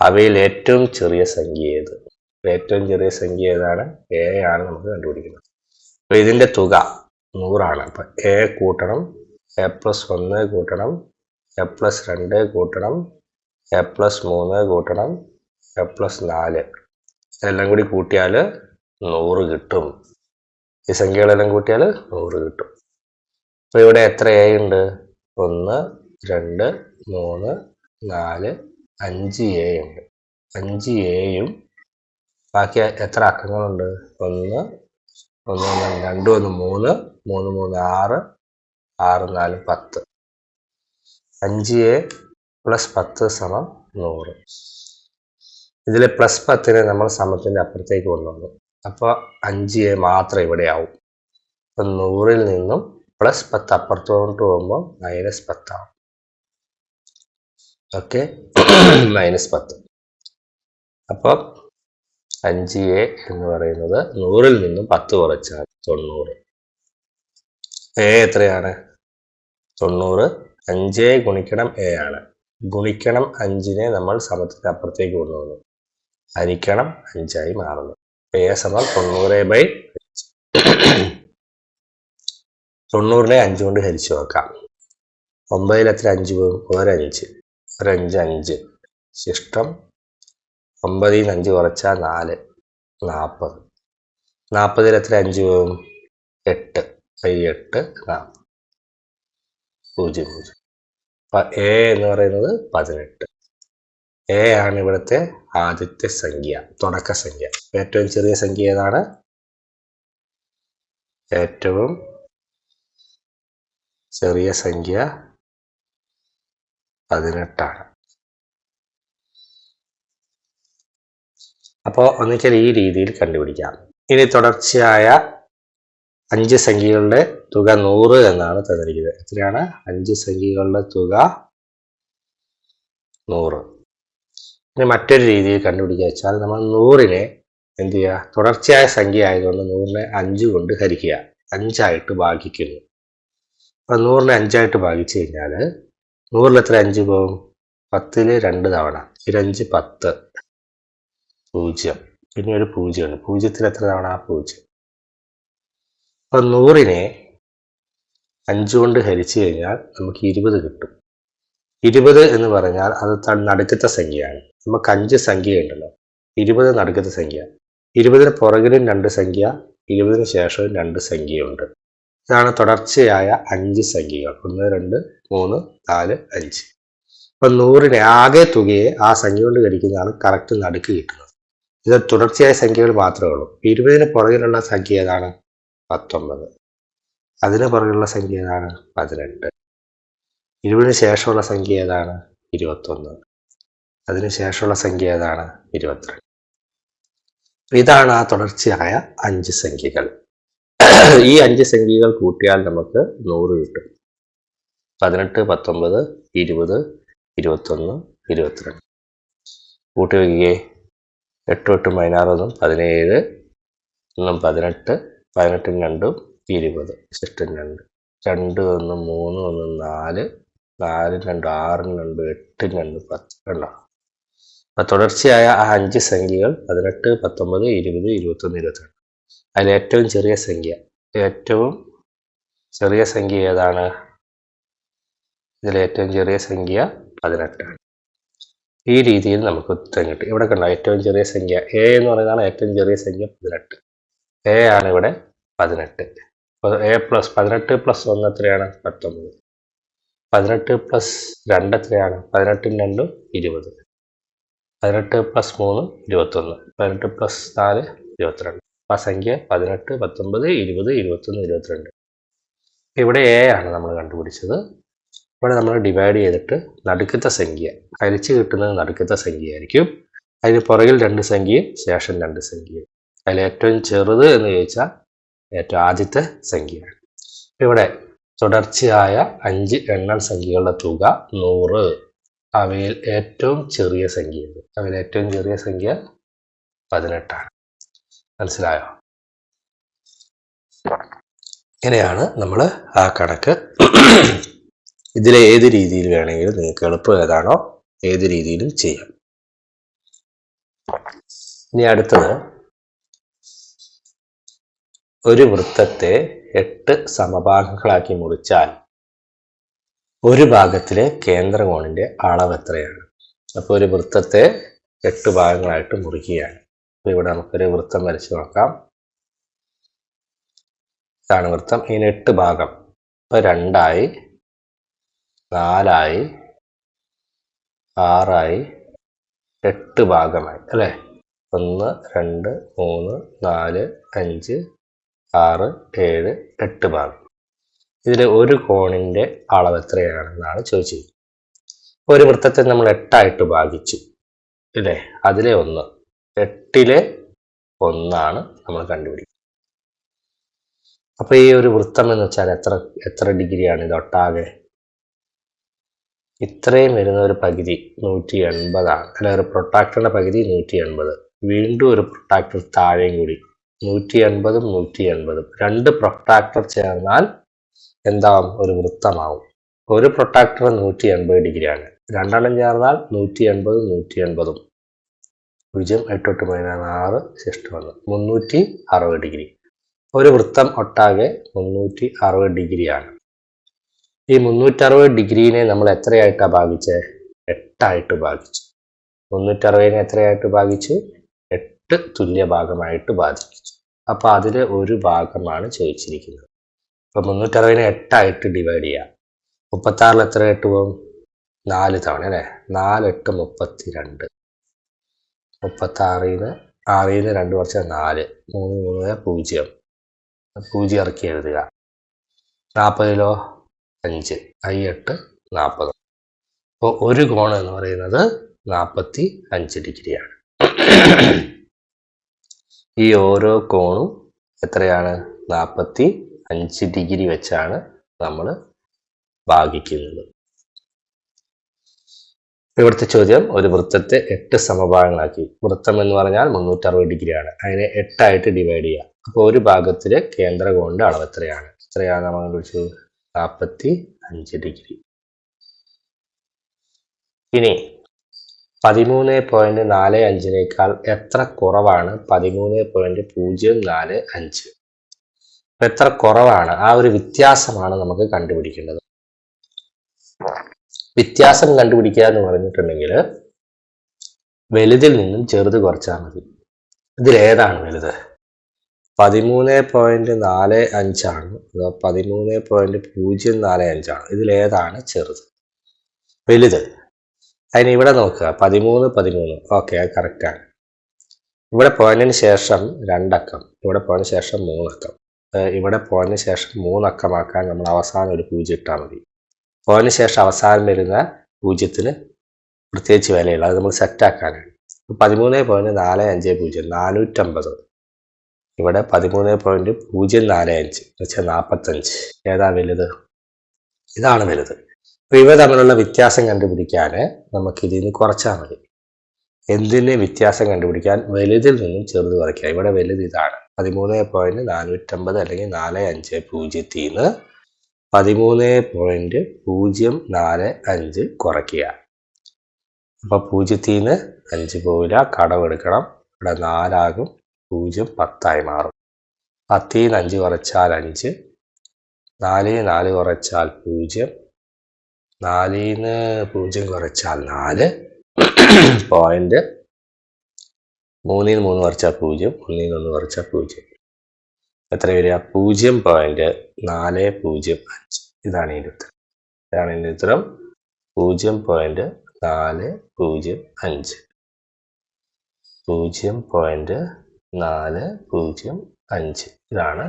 അവയിൽ ഏറ്റവും ചെറിയ സംഖ്യ ഏത്? ഏറ്റവും ചെറിയ സംഖ്യ ഏതാണ്? എ ആണ് നമുക്ക് കണ്ടുപിടിക്കുന്നത്. അപ്പൊ ഇതിന്റെ തുക 100 ആണ്. അപ്പൊ എ കൂട്ടണം, a+1 കൂട്ടണം, a+2 കൂട്ടണം, a+3 കൂട്ടണം, a+4 എല്ലാം കൂടി കൂട്ടിയാൽ 100 കിട്ടും. ഈ സംഖ്യകളെല്ലാം കൂട്ടിയാൽ 100 കിട്ടും. അപ്പൊ ഇവിടെ എത്ര എ ഉണ്ട്? 1 2 3 4 5 എ ഉണ്ട്. 5 എയും ബാക്കി എത്ര അക്കങ്ങളുണ്ട്? 1 1 2 1 3 3 3 6 6 4 10. 5a പ്ലസ് 10 സമം 100. ഇതിൽ പ്ലസ് 10നെ നമ്മൾ സമത്തിൻ്റെ അപ്പുറത്തേക്ക് കൊണ്ടുവന്നു. അപ്പോൾ 5a മാത്രം ഇവിടെ ആവും. അപ്പം 100ൽ നിന്നും പ്ലസ് 10 അപ്പുറത്തോട്ട് പോകുമ്പോൾ -10 ആവും. ഓക്കെ, -10. അപ്പോൾ 5a എന്ന് പറയുന്നത് 100ൽ നിന്നും 10 കുറച്ചാൽ 90. a എത്രയാണ്? 90. 5a ഗുണിക്കണം a ആണ്. ഗുണിക്കണം 5നെ നമ്മൾ സമത്തിന്റെ അപ്പുറത്തേക്ക് കൊണ്ടുവന്നു. ഹരിക്കണം 5ആയി മാറുന്നു. a സമം 90/5. 90നെ 5 കൊണ്ട് ഹരിച്ചു നോക്കാം. 9ൽ എത്ര 5 പോകും? 1 5 5. ശിഷ്ടം 9ൽ നിന്ന് 5 കുറച്ചാൽ 4 40. 40ൽ എത്ര 5 പോകും? 8 8 40 0 0. അപ്പം a എന്ന് പറയുന്നത് 18. a ആണ് ഇവിടുത്തെ ആദ്യത്തെ സംഖ്യ, തുടക്ക സംഖ്യ. ഏറ്റവും ചെറിയ സംഖ്യ ഏതാണ്? ഏറ്റവും ചെറിയ സംഖ്യ 18 ആണ്. അപ്പോൾ ഒന്നിക്കൽ ഈ രീതിയിൽ കണ്ടുപിടിക്കാം. ഇനി തുടർച്ചയായ 5 സംഖ്യകളുടെ തുക 100 എന്നാണ് തന്നിരിക്കുന്നത്. എത്രയാണ്? 5 സംഖ്യകളുടെ തുക 100. ഇനി മറ്റൊരു രീതിയിൽ കണ്ടുപിടിക്കുക വെച്ചാൽ നമ്മൾ 100നെ എന്ത് ചെയ്യുക? തുടർച്ചയായ സംഖ്യ ആയതുകൊണ്ട് 100നെ 5 കൊണ്ട് ഹരിക്കുക. 5ആയിട്ട് ഭാഗിക്കുന്നു. അപ്പം 100നെ 5ആയിട്ട് ഭാഗിച്ചു കഴിഞ്ഞാൽ 100ൽ എത്ര 5 പോകും? 10ൽ 2 തവണ. 5 10 0. പിന്നെ ഒരു 0 ഉണ്ട്. 0ൽ എത്ര തവണ? 0. അപ്പം 100നെ 5 കൊണ്ട് ഹരിച്ചു കഴിഞ്ഞാൽ നമുക്ക് 20 കിട്ടും. 20 എന്ന് പറഞ്ഞാൽ അത് നടുക്കത്തെ സംഖ്യയാണ്. നമുക്ക് 5 സംഖ്യ ഉണ്ടല്ലോ. 20 നടുക്കത്തെ സംഖ്യ. 20ന് പുറകിലും 2 സംഖ്യ, 20ന് ശേഷവും 2 സംഖ്യയുണ്ട്. ഇതാണ് തുടർച്ചയായ 5 സംഖ്യകൾ. 1 2 3 4 5. അപ്പം 100നെ ആകെ തുകയെ ആ സംഖ്യ കൊണ്ട് ഹരിക്കുന്നതാണ് കറക്റ്റ് നടുക്ക് കിട്ടുന്നത്. ഇത് തുടർച്ചയായ സംഖ്യകൾ മാത്രമേ ഉള്ളൂ. 20ന് പുറകിലുള്ള സംഖ്യ ഏതാണ്? 19. അതിന് പുറകിലുള്ള സംഖ്യ ഏതാണ്? 18. 20ന് ശേഷമുള്ള സംഖ്യ ഏതാണ്? 21. അതിന് ശേഷമുള്ള സംഖ്യ ഏതാണ്? 22. ഇതാണ് ആ തുടർച്ചയായ 5 സംഖ്യകൾ. ഈ 5 സംഖ്യകൾ കൂട്ടിയാൽ നമുക്ക് 100 കിട്ടും. 18 19 20 21 22. കൂട്ടി വയ്ക്കുകയെ 8 8 16 17 18 18 2 20 ശിഷ്ടം 2 2 1 3 1 4 4 2 6 2 8 2 10 കണ്ടോ? അപ്പം തുടർച്ചയായ ആ 5 സംഖ്യകൾ 18 19 20 21 22. അതിൽ ഏറ്റവും ചെറിയ സംഖ്യ ഏതാണ്? ഇതിൽ ഏറ്റവും ചെറിയ സംഖ്യ 18 ആണ്. ഈ രീതിയിൽ നമുക്ക് ഉത്തരം കിട്ടും. ഇവിടെ കണ്ടോ? ഏറ്റവും ചെറിയ സംഖ്യ a എന്ന് പറയുന്നതാണ് ഏറ്റവും ചെറിയ സംഖ്യ 18. a ആണ് ഇവിടെ 18. അപ്പോൾ a പ്ലസ് 18 പ്ലസ് 1 എത്രയാണ്? 19. 18 പ്ലസ് 2 എത്രയാണ്? 18 2 20. 18 പ്ലസ് 3 21. 18 പ്ലസ് 4 22. അപ്പോൾ ആ സംഖ്യ 18 19 20 21 22. ഇവിടെ a ആണ് നമ്മൾ കണ്ടുപിടിച്ചത്. ഇവിടെ നമ്മൾ ഡിവൈഡ് ചെയ്തിട്ട് നടുക്കത്തെ സംഖ്യ ഹരിച്ച് കിട്ടുന്നത് നടുക്കത്തെ സംഖ്യയായിരിക്കും. അതിന് പുറകിൽ 2 സംഖ്യയും ശേഷം 2 സംഖ്യയും. അതിൽ ഏറ്റവും ചെറുത് എന്ന് ചോദിച്ചാൽ ഏറ്റവും ആദ്യത്തെ സംഖ്യയാണ്. ഇവിടെ തുടർച്ചയായ 5 എണ്ണൽ സംഖ്യകളുടെ തുക 100. അവയിൽ ഏറ്റവും ചെറിയ സംഖ്യയുണ്ട്. അവയിൽ ഏറ്റവും ചെറിയ സംഖ്യ 18 ആണ്. മനസ്സിലായോ? ഇങ്ങനെയാണ് നമ്മൾ ആ കണക്ക്. ഇതിലെ ഏത് രീതിയിൽ വേണമെങ്കിലും നിങ്ങൾക്ക് എളുപ്പം ഏതാണോ ഏത് രീതിയിലും ചെയ്യാം. ഇനി അടുത്തത്, ഒരു വൃത്തത്തെ 8 സമഭാഗങ്ങളാക്കി മുറിച്ചാൽ ഒരു ഭാഗത്തിലെ കേന്ദ്രകോണിന്റെ അളവ് എത്രയാണ്? അപ്പോൾ ഒരു വൃത്തത്തെ 8 ഭാഗങ്ങളായിട്ട് മുറിക്കുകയാണ്. അപ്പോൾ ഇവിടെ നമുക്കൊരു വൃത്തം വരച്ച് നോക്കാം. ഇതാണ് വൃത്തം. ഇതിന് 8 ഭാഗം. ഇപ്പോൾ 2 ആയി, 4 ആയി, 6 ആയി, 8 ഭാഗമായി അല്ലേ? 1 2 3 4 5 6 7 8 ഭാഗം. ഇതിൽ ഒരു കോണിന്റെ അളവ് എത്രയാണെന്നാണ് ചോദിച്ചത്. ഒരു വൃത്തത്തെ നമ്മൾ 8 ഭാഗിച്ചു അല്ലേ? അതിലെ 1, 8-ലെ 1 നമ്മൾ കണ്ടുപിടിക്കുക. അപ്പൊ ഈ ഒരു വൃത്തം എന്ന് വെച്ചാൽ എത്ര ഡിഗ്രിയാണ് ഇത് ഒട്ടാകെ? ഇത്രയും വരുന്ന ഒരു പകുതി 180 അല്ലെ? ഒരു പ്രൊട്ടാക്ടറിന്റെ പകുതി 180. വീണ്ടും ഒരു പ്രൊട്ടാക്ടർ താഴെയും കൂടി 180ഉം 180ഉം. 2 പ്രൊട്ടാക്ടർ ചേർന്നാൽ എന്താവും? ഒരു വൃത്തമാവും. ഒരു പ്രൊട്ടാക്ടർ 180 ഡിഗ്രിയാണ്. 2 ചേർന്നാൽ 180ഉം 180ഉം. 0 8 8 6 6 360 ഡിഗ്രി. ഒരു വൃത്തം ഒട്ടാകെ 360 ഡിഗ്രിയാണ്. ഈ 360 ഡിഗ്രീനെ നമ്മൾ എത്രയായിട്ടാണ് ഭാഗിച്ചത്? 8 ഭാഗിച്ചു. 360നെ എത്രയായിട്ട് ഭാഗിച്ചു? 8 തുല്യ ഭാഗമായിട്ട് ഭാഗിച്ചു. അപ്പൊ അതിലെ ഒരു ഭാഗമാണ് ചോദിച്ചിരിക്കുന്നത്. അപ്പൊ 360നെ 8 ഡിവൈഡ് ചെയ്യാം. 36 എത്ര 8 പോകും? 4 തവണ അല്ലേ? 4 8 32. 36 6 2 കുറച്ചാൽ 4 3 3 0 0 ഇറക്കി എഴുതുക. 40 5 8 40. അപ്പോൾ ഒരു കോൺ എന്ന് പറയുന്നത് 45 ഡിഗ്രിയാണ്. ഈ ഓരോ കോണും എത്രയാണ്? 45 ഡിഗ്രി വെച്ചാണ് നമ്മൾ ഭാഗിക്കുന്നത്. ഇവിടുത്തെ ചോദ്യം, ഒരു വൃത്തത്തെ 8 സമഭാഗങ്ങളാക്കി. വൃത്തം എന്ന് പറഞ്ഞാൽ 360 ഡിഗ്രിയാണ്. അതിനെ 8 ഡിവൈഡ് ചെയ്യുക. അപ്പോൾ ഒരു ഭാഗത്തിലെ കേന്ദ്രകോണിന്റെ അളവ് എത്രയാണ്? നമ്മൾ കണ്ടുപിടിച്ചത് 45 ഡിഗ്രി. ഇനി 13.45 എത്ര കുറവാണ് 13.045? എത്ര കുറവാണ്? ആ ഒരു വ്യത്യാസമാണ് നമുക്ക് കണ്ടുപിടിക്കേണ്ടത്. വ്യത്യാസം കണ്ടുപിടിക്കുക എന്ന് പറഞ്ഞിട്ടുണ്ടെങ്കിൽ വലുതിൽ നിന്നും ചെറുത് കുറച്ചാൽ മതി. ഇതിലേതാണ് വലുത്? 13.45 അതോ 13.045 ഇതിലേതാണ് ചെറുത്? വലുത്. അതിന് ഇവിടെ നോക്കുക. 13 ഓക്കെ, അത് കറക്റ്റാണ്. ഇവിടെ പോയിന്റിന് ശേഷം 2 അക്കം, ഇവിടെ പോയിന്റിന് ശേഷം 3 അക്കം. ഇവിടെ പോയിന്റിന് ശേഷം 3 അക്കമാക്കാൻ നമ്മൾ അവസാനം ഒരു 0 ഇട്ടാൽ മതി. പോയിന്റിന് ശേഷം അവസാനം വരുന്ന 0-ന് പ്രത്യേകിച്ച് വിലയില്ല. അത് നമ്മൾ സെറ്റാക്കാനാണ്. 13.450 450. ഇവിടെ 13.045 വെച്ചാൽ 45. ഏതാ വലുത്? ഇതാണ് വലുത്. അപ്പൊ ഇവ തമ്മിലുള്ള വ്യത്യാസം കണ്ടുപിടിക്കാൻ നമുക്ക് ഇതിന് കുറച്ചാൽ മതി. എന്തിന് വ്യത്യാസം കണ്ടുപിടിക്കാൻ? വലുതിൽ നിന്നും ചെറുത് കുറയ്ക്കുക. ഇവിടെ വലുത് ഇതാണ് 13.450 അല്ലെങ്കിൽ 450-ന്ന് 13.045 കുറയ്ക്കുക. അപ്പൊ 0-ന്ന് 5 പോവില്ല, കടമെടുക്കണം. ഇവിടെ 4 ആകും, 0 10 മാറും. 10-ന്ന് 5 കുറച്ചാൽ 5, 4-ന് 4 കുറച്ചാൽ 0, 4-ന് 0 കുറച്ചാൽ 4, പോയിന്റ് 3-ന് 3 കുറച്ചാൽ 0, 1-ന് 1 കുറച്ചാൽ 0. എത്ര വരിക? 0.405. ഇതാണ് ഇതിൻ്റെ ഉത്തരം. ഇതാണ് ഇതിൻ്റെ ഉത്തരം. 0.405. 0.405. ഇതാണ്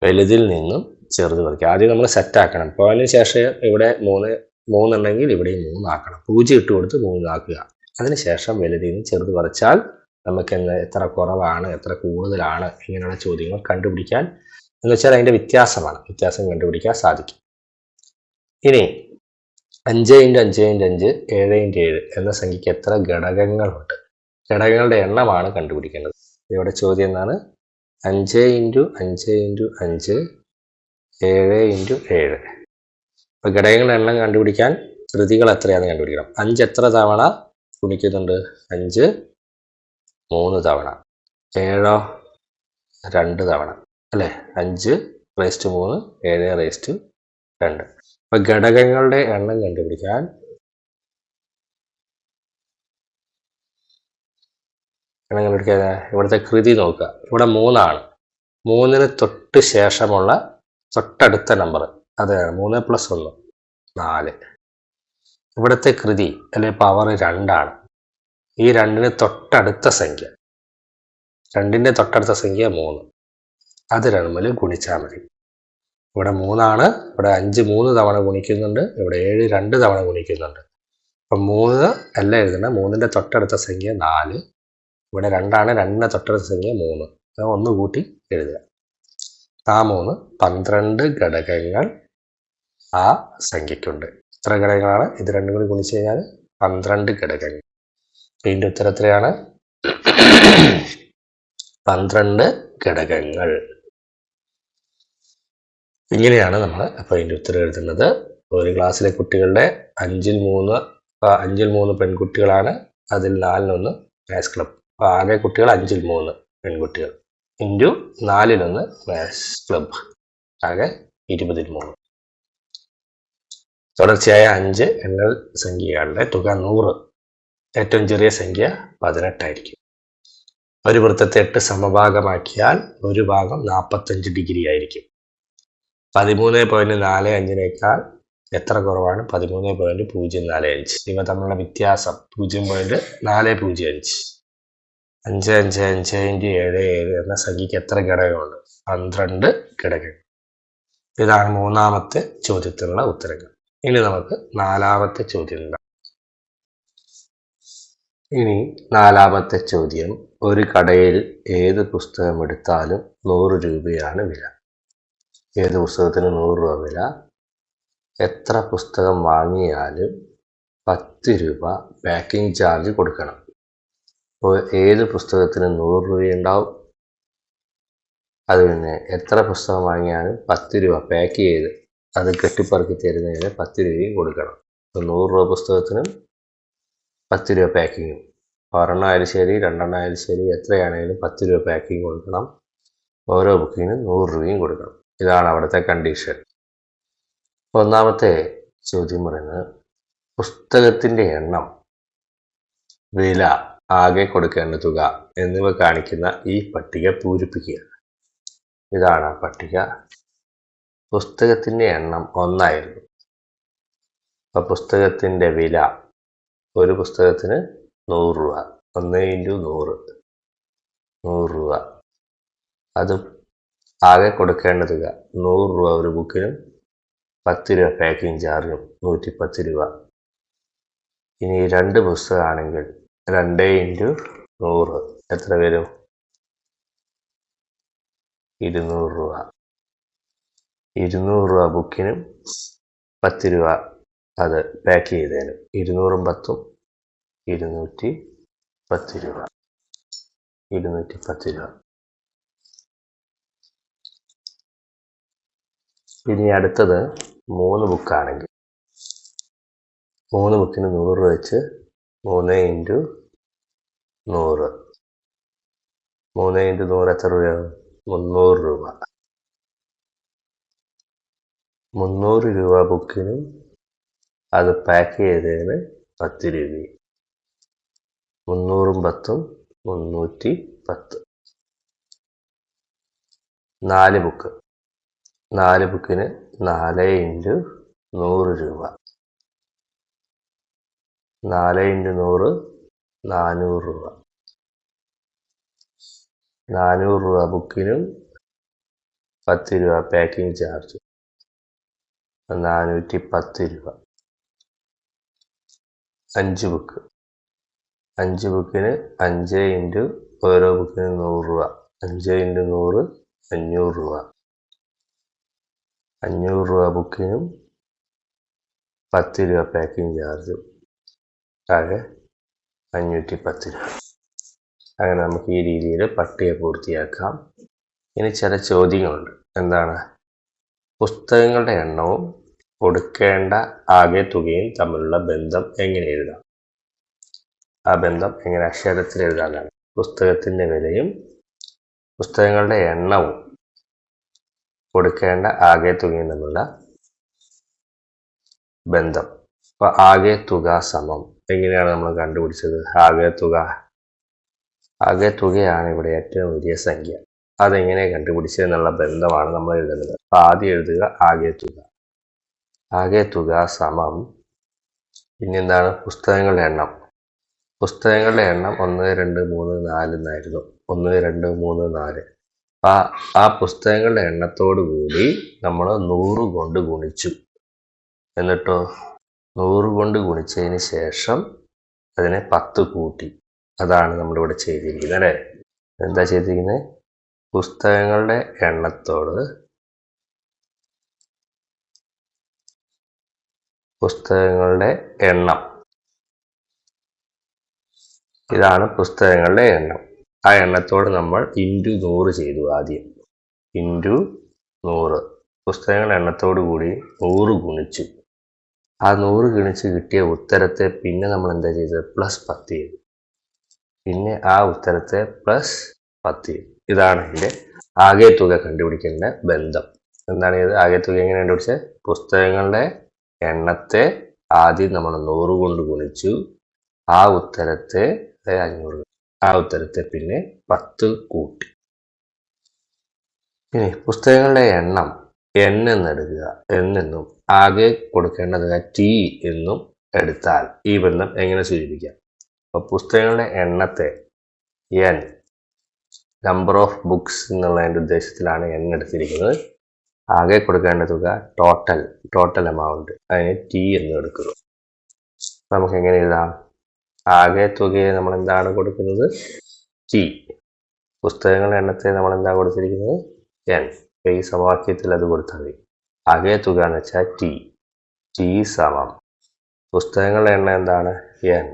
വലുതിൽ നിന്നും ചെറുത് കുറയ്ക്കുക. ആദ്യം നമ്മൾ സെറ്റ് ആക്കണം. പോയിന്റിന് ശേഷം ഇവിടെ 3 ഉണ്ടെങ്കിൽ ഇവിടെയും 3 ആക്കണം. 0 ഇട്ട് കൊടുത്ത് 3 ആക്കുക. അതിനുശേഷം വലുതിൽ നിന്ന് ചെറുത് കുറച്ചാൽ നമുക്ക് എത്ര കുറവാണ്, എത്ര കൂടുതലാണ്, ഇങ്ങനെയുള്ള ചോദ്യങ്ങൾ കണ്ടുപിടിക്കാൻ, എന്ന് വെച്ചാൽ അതിന്റെ വ്യത്യാസം കണ്ടുപിടിക്കാൻ സാധിക്കും. ഇനി 5 × 5 × 5 7 × 7 എന്ന സംഖ്യയ്ക്ക് എത്ര ഘടകങ്ങളുണ്ട്? ഘടകങ്ങളുടെ എണ്ണമാണ് കണ്ടുപിടിക്കേണ്ടത്. ഇവിടെ ചോദ്യം എന്താണ്? 5 × 5 × 5 7 × 7. അപ്പൊ ഘടകങ്ങളുടെ എണ്ണം കണ്ടുപിടിക്കാൻ കൃതികൾ എത്രയാണെന്ന് കണ്ടുപിടിക്കണം. 5 എത്ര തവണ ഗുണിക്കുന്നുണ്ട്? 5 3 തവണ. 7 2 തവണ അല്ലെ? 5⁻3 7⁻2. അപ്പൊ ഘടകങ്ങളുടെ എണ്ണം കണ്ടുപിടിക്കാൻ ഇവിടുത്തെ കൃതി നോക്കുക. ഇവിടെ 3 ആണ്. 3-ന് തൊട്ട് ശേഷമുള്ള തൊട്ടടുത്ത നമ്പർ അതാണ് 3 + 1 4. ഇവിടുത്തെ കൃതി അല്ലെ പവർ 2 ആണ്. ഈ 2-ന് തൊട്ടടുത്ത സംഖ്യ, 2-ന്റെ തൊട്ടടുത്ത സംഖ്യ 3. അത് 2 ഗുണിച്ചാൽ മതി. ഇവിടെ 3 ഇവിടെ 5 3 തവണ ഗുണിക്കുന്നുണ്ട്, ഇവിടെ 7 2 തവണ ഗുണിക്കുന്നുണ്ട്. അപ്പം 3 അല്ല എഴുതണം, 3ന്റെ തൊട്ടടുത്ത സംഖ്യ 4, ഇവിടെ 2 2ന്റെ തൊട്ടടുത്ത സംഖ്യ 3. ഒന്ന് കൂട്ടി എഴുതുക. ആ 3 12 ഘടകങ്ങൾ ആ സംഖ്യക്കുണ്ട്. എത്ര ഘടകങ്ങളാണ്? ഇത് രണ്ടും കൂടി ഗുണിച്ചു കഴിഞ്ഞാൽ 12 ഘടകങ്ങൾ. ഇതിന്റെ ഉത്തരം എത്രയാണ്? 12 ഘടകങ്ങൾ. ഇങ്ങനെയാണ് നമ്മൾ അപ്പോൾ ഇതിന്റെ ഉത്തരം എഴുതുന്നത്. ഒരു ക്ലാസ്സിലെ കുട്ടികളുടെ 5ൽ 3 പെൺകുട്ടികളാണ്, അതിൽ 4 മാത്സ് ക്ലബ്. അപ്പോൾ ആകെ കുട്ടികൾ 5ൽ 3 പെൺകുട്ടികൾ ഇൻറ്റു 4ൽ 1 മാത്സ് ക്ലബ്, ആകെ 20ൽ 3. തുടർച്ചയായ 5 എണ്ണൽ സംഖ്യകളുടെ തുക 100. ഏറ്റവും ചെറിയ സംഖ്യ 18 ആയിരിക്കും. ഒരു വൃത്തത്തെ 8 സമഭാഗമാക്കിയാൽ ഒരു ഭാഗം 45 ഡിഗ്രി ആയിരിക്കും. 13.45 എത്ര കുറവാണ്? 13.045. ഇവ തമ്മിലുള്ള വ്യത്യാസം 0.405. 5 5 5 × 7 7 എന്ന സംഖ്യക്ക് എത്ര ഘടകമുണ്ട്? 12 ഘടകങ്ങൾ. ഇതാണ് മൂന്നാമത്തെ ചോദ്യത്തിനുള്ള ഉത്തരങ്ങൾ. ഇനി നമുക്ക് നാലാമത്തെ ചോദ്യം ഉണ്ടാകും. ഇനി നാലാമത്തെ ചോദ്യം, ഒരു കടയിൽ ഏത് പുസ്തകം എടുത്താലും 100 രൂപയാണ് വില. ഏത് പുസ്തകത്തിന് 100 രൂപ വില. എത്ര പുസ്തകം വാങ്ങിയാലും 10 രൂപ പാക്കിംഗ് ചാർജ് കൊടുക്കണം. അപ്പോൾ ഏത് പുസ്തകത്തിന് 100 രൂപയുണ്ടാവും? അത് പിന്നെ എത്ര പുസ്തകം വാങ്ങിയാലും 10 രൂപ പാക്ക് ചെയ്ത് അത് കെട്ടിപ്പറക്കി തരുന്നതിന് 10 രൂപയും കൊടുക്കണം. അപ്പോൾ 100 രൂപ പുസ്തകത്തിനും 10 രൂപ പാക്കിങ്ങും. ഒരെണ്ണമായാലും ശരി 2 എണ്ണമായാലും ശരി എത്രയാണെങ്കിലും 10 രൂപ പാക്കിങ് കൊടുക്കണം. ഓരോ ബുക്കിനും 100 രൂപയും കൊടുക്കണം. ഇതാണ് അവിടുത്തെ കണ്ടീഷൻ. ഒന്നാമത്തെ ചോദ്യം പറയുന്നത്, പുസ്തകത്തിൻ്റെ എണ്ണം, വില, ആകെ കൊടുക്കേണ്ട തുക എന്നിവ കാണിക്കുന്ന ഈ പട്ടിക പൂരിപ്പിക്കുക. ഇതാണ് ആ പട്ടിക. പുസ്തകത്തിൻ്റെ എണ്ണം 1 ആയിരുന്നു. അപ്പോൾ പുസ്തകത്തിൻ്റെ വില, ഒരു പുസ്തകത്തിന് 100 രൂപ. 1 × 100 100 രൂപ. അത് ആകെ കൊടുക്കേണ്ട തുക 100 രൂപ ഒരു ബുക്കിനും 10 രൂപ പാക്കിംഗ് ചാർജും 110 രൂപ. ഇനി 2 പുസ്തകമാണെങ്കിൽ 2 × 100 എത്ര വരും? 200 രൂപ. 200 രൂപ ബുക്കിനും 10 രൂപ അത് പാക്ക് ചെയ്തതിനും. 200 × 10 210 രൂപ. 210 രൂപ. ഇനി അടുത്തത് 3 ബുക്കാണെങ്കിൽ 3 ബുക്കിന് 100 രൂപ വെച്ച് 3 × 100 3 × 100 എത്ര രൂപയാവും? 300 രൂപ. 300 രൂപ ബുക്കിനും അത് പാക്ക് ചെയ്തതിന് 10 രൂപയും. 300 × 10 310. 4 ബുക്ക്, 4 ബുക്കിന് 4 × 100 രൂപ. 4 × 100 400 രൂപ. 400 രൂപ ബുക്കിനും 10 രൂപ പാക്കിംഗ് ചാർജ് 410 രൂപ. 5 ബുക്ക്, 5 ബുക്കിന് 5 × ഓരോ ബുക്കിന് 100 രൂപ. 5 × 100 500 രൂപ. 500 രൂപ ബുക്കിനും 10 രൂപ പാക്കിംഗ് ചാർജും, ആകെ 510 രൂപ. അങ്ങനെ നമുക്ക് ഈ രീതിയിൽ പട്ടിക പൂർത്തിയാക്കാം. ഇനി ചില ചോദ്യങ്ങളുണ്ട്. എന്താണ്? പുസ്തകങ്ങളുടെ എണ്ണവും കൊടുക്കേണ്ട ആകെ തുകയും തമ്മിലുള്ള ബന്ധം എങ്ങനെ എഴുതാം? ആ ബന്ധം എങ്ങനെ അക്ഷരത്തിൽ എഴുതാനാണ്? പുസ്തകത്തിൻ്റെ വിലയും പുസ്തകങ്ങളുടെ എണ്ണവും കൊടുക്കേണ്ട ആകെ തുകയും തമ്മിലുള്ള ബന്ധം. അപ്പോൾ ആകെ തുക സമം എങ്ങനെയാണ് നമ്മൾ കണ്ടുപിടിച്ചത്? ആകെ തുകയാണ് ഇവിടെ ഏറ്റവും വലിയ സംഖ്യ. അതെങ്ങനെ കണ്ടുപിടിച്ചതെന്നുള്ള ബന്ധമാണ് നമ്മൾ എഴുതുന്നത്. അപ്പോൾ ആദ്യം എഴുതുക ആകെ തുക. ആകെ തുക സമം, പിന്നെന്താണ്? പുസ്തകങ്ങളുടെ എണ്ണം. പുസ്തകങ്ങളുടെ എണ്ണം 1 2 3 4 എന്നായിരുന്നു. 1 2 3 4. ആ പുസ്തകങ്ങളുടെ എണ്ണത്തോടു കൂടി നമ്മൾ 100 കൊണ്ട് ഗുണിച്ചു. എന്നിട്ടോ 100 കൊണ്ട് ഗുണിച്ചതിന് ശേഷം അതിനെ 10 കൂട്ടി. അതാണ് നമ്മളിവിടെ ചെയ്തിരിക്കുന്നത് അല്ലേ? എന്താ ചെയ്തിരിക്കുന്നത്? പുസ്തകങ്ങളുടെ എണ്ണം, ഇതാണ് പുസ്തകങ്ങളുടെ എണ്ണം. ആ എണ്ണത്തോട് നമ്മൾ ഇൻറ്റു 100 ചെയ്തു. ആദ്യം ഇൻറ്റു 100, പുസ്തകങ്ങളുടെ എണ്ണത്തോടു കൂടി 100 ഗുണിച്ചു. ആ 100 ഗുണിച്ച് കിട്ടിയ ഉത്തരത്തെ പിന്നെ നമ്മൾ എന്താ ചെയ്തത്? +10 ചെയ്തു. പിന്നെ ആ ഉത്തരത്തെ +10 ചെയ്തു. ഇതാണ് ഇതിൻ്റെ ആകെ തുക കണ്ടുപിടിക്കേണ്ട ബന്ധം. എന്താണ് ഇത്? ആകെ തുക എങ്ങനെ കണ്ടുപിടിച്ചത്? പുസ്തകങ്ങളുടെ എണ്ണത്തെ ആദ്യം നമ്മൾ 100 കൊണ്ട് ഗുണിച്ചു. ആ ഉത്തരത്തെ 500, ആ ഉത്തരത്തെ പിന്നെ 10 കൂട്ടി. ഇനി പുസ്തകങ്ങളുടെ എണ്ണം n എന്നെടുക്കുക, എന്നും ആകെ കൊടുക്കേണ്ടത് t എന്നും എടുത്താൽ ഈ ബന്ധം എങ്ങനെ സൂചിപ്പിക്കാം? അപ്പോൾ പുസ്തകങ്ങളുടെ എണ്ണത്തെ n, നമ്പർ ഓഫ് ബുക്സ് എന്നുള്ളതിൻ്റെ ഉദ്ദേശത്തിലാണ് n എടുത്തിരിക്കുന്നത്. ആകെ കൊടുക്കേണ്ട തുക ടോട്ടൽ എമൗണ്ട്, അതിന് t എന്ന് എടുക്കുന്നു. നമുക്ക് എങ്ങനെ എഴുതാം? ആകെ തുകയെ നമ്മൾ എന്താണ് കൊടുക്കുന്നത്? t. പുസ്തകങ്ങളുടെ എണ്ണത്തെ നമ്മൾ എന്താ കൊടുത്തിരിക്കുന്നത്? n. ഈ സമവാക്യത്തിൽ അത് കൊടുത്താൽ മതി. ആകെ തുക എന്ന് വെച്ചാൽ t സമം പുസ്തകങ്ങളുടെ എണ്ണം എന്താണ്? n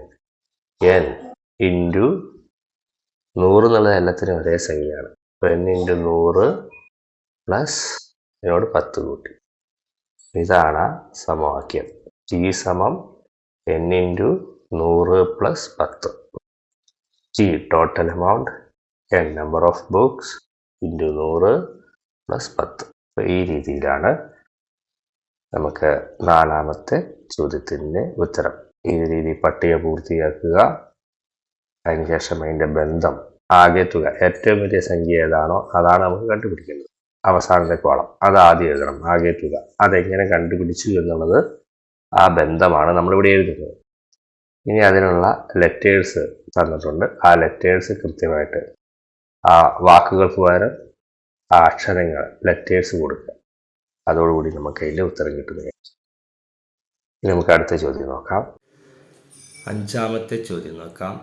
ഇൻറ്റു 100 എന്നുള്ളത് എല്ലാത്തിനും ഒരേ സംഖ്യയാണ്. അപ്പോൾ n ഇൻറ്റു 100 പ്ലസ് ഇതിനോട് 10 കൂട്ടി. ഇതാണ് സമവാക്യം. t സമം n into 100 plus 10. t total amount, n number of books into 100 plus 10. അപ്പോൾ ഈ രീതിയിലാണ് നമുക്ക് 4ാമത്തെ ചോദ്യത്തിൻ്റെ ഉത്തരം. ഈ രീതി പട്ടിക പൂർത്തിയാക്കുക. അതിനുശേഷം അതിൻ്റെ ബന്ധം, ആകെ തുക, ഏറ്റവും വലിയ സംഖ്യ ഏതാണോ അതാണ് നമുക്ക് കണ്ടുപിടിക്കേണ്ടത്. അവസാനത്തെ കോളം അത് ആദ്യം എഴുതണം. ആകെ തുക അതെങ്ങനെ കണ്ടുപിടിച്ചു എന്നുള്ളത്, ആ ബന്ധമാണ് നമ്മളിവിടെ എഴുതുന്നത്. ഇനി അതിനുള്ള ലെറ്റേഴ്സ് തന്നിട്ടുണ്ട്. ആ ലെറ്റേഴ്സ് കൃത്യമായിട്ട് ആ വാക്കുകൾക്ക് പകരം ആ അക്ഷരങ്ങൾ ലെറ്റേഴ്സ് കൊടുക്കുക. അതോടുകൂടി നമുക്ക് അതിൻ്റെ ഉത്തരം കിട്ടുന്നത്. ഇനി നമുക്ക് അടുത്ത ചോദ്യം നോക്കാം. 5ാമത്തെ ചോദ്യം നോക്കാം.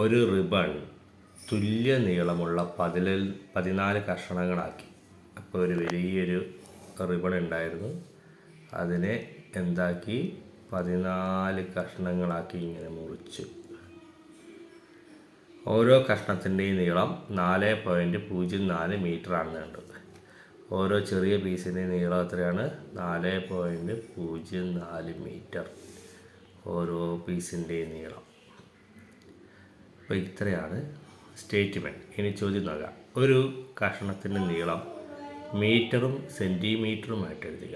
ഒരു റിബൺ തുല്യ നീളമുള്ള 14 കഷണങ്ങളാക്കി. അപ്പോൾ ഒരു വലിയൊരു റിബൺ ഉണ്ടായിരുന്നു. അതിനെ എന്താക്കി? 14 കഷ്ണങ്ങളാക്കി ഇങ്ങനെ മുറിച്ചു. ഓരോ കഷ്ണത്തിൻ്റെയും നീളം 4.04 മീറ്ററാണ് വേണ്ടത്. ഓരോ ചെറിയ പീസിൻ്റെയും നീളം എത്രയാണ്? 4.04 മീറ്റർ ഓരോ പീസിൻ്റെയും നീളം. അപ്പോൾ ഇത്രയാണ് സ്റ്റേറ്റ്മെൻറ്റ്. ഇനി ചോദ്യം നോക്കാം. ഒരു കഷണത്തിൻ്റെ നീളം മീറ്ററും സെൻറ്റിമീറ്ററുമായിട്ട് എഴുതുക.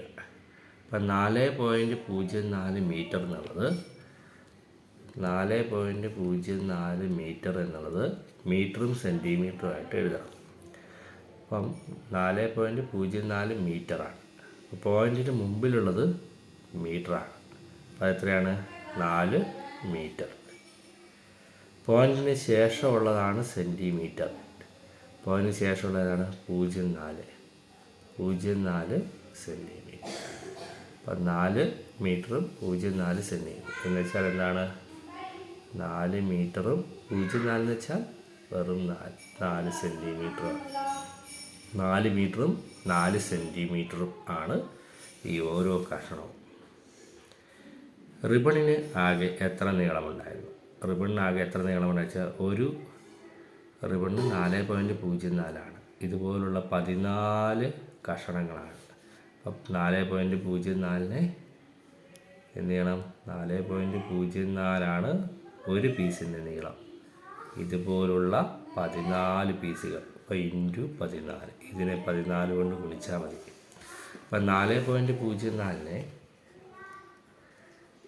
അപ്പം 4.04 മീറ്റർ എന്നുള്ളത് 4.04 മീറ്റർ എന്നുള്ളത് മീറ്ററും സെൻറ്റിമീറ്ററുമായിട്ട് എഴുതണം. അപ്പം 4.04 മീറ്ററാണ്. പോയിൻറ്റിന് മുമ്പിലുള്ളത് മീറ്ററാണ്. അപ്പോൾ എത്രയാണ്? 4 മീറ്റർ. പോയിൻറ്റിന് ശേഷമുള്ളതാണ് സെൻറ്റിമീറ്റർ. പോയിൻറ്റിന് ശേഷമുള്ളതാണ് 0.4 സെൻറ്റിമീറ്റർ. അപ്പം 4 മീറ്ററും 0.4 സെൻറ്റിമീറ്റർ എന്ന് വെച്ചാൽ എന്താണ്? 4 മീറ്ററും 0.4 എന്ന് വെച്ചാൽ വെറും 4 സെൻറ്റിമീറ്ററാണ്. 4 മീറ്ററും 4 സെൻറ്റിമീറ്ററും ആണ് ഈ ഓരോ കഷണവും. റിബണിന് ആകെ എത്ര നീളമുണ്ടായിരുന്നു? റിബണിന് ആകെ എത്ര നീളമുണ്ടെന്ന് വെച്ചാൽ ഒരു റിബണിന് 4.04 ഇതുപോലുള്ള 14 കഷണങ്ങളാണ്. അപ്പം 4.04 എന്ത് ചെയ്യണം? 4.04 ഒരു പീസിൻ്റെ നീളം. ഇതുപോലുള്ള 14 പീസുകൾ. അപ്പോൾ ഇൻറ്റു 14, ഇതിനെ 14 കൊണ്ട് ഗുണിച്ചാൽ മതി. അപ്പം 4.04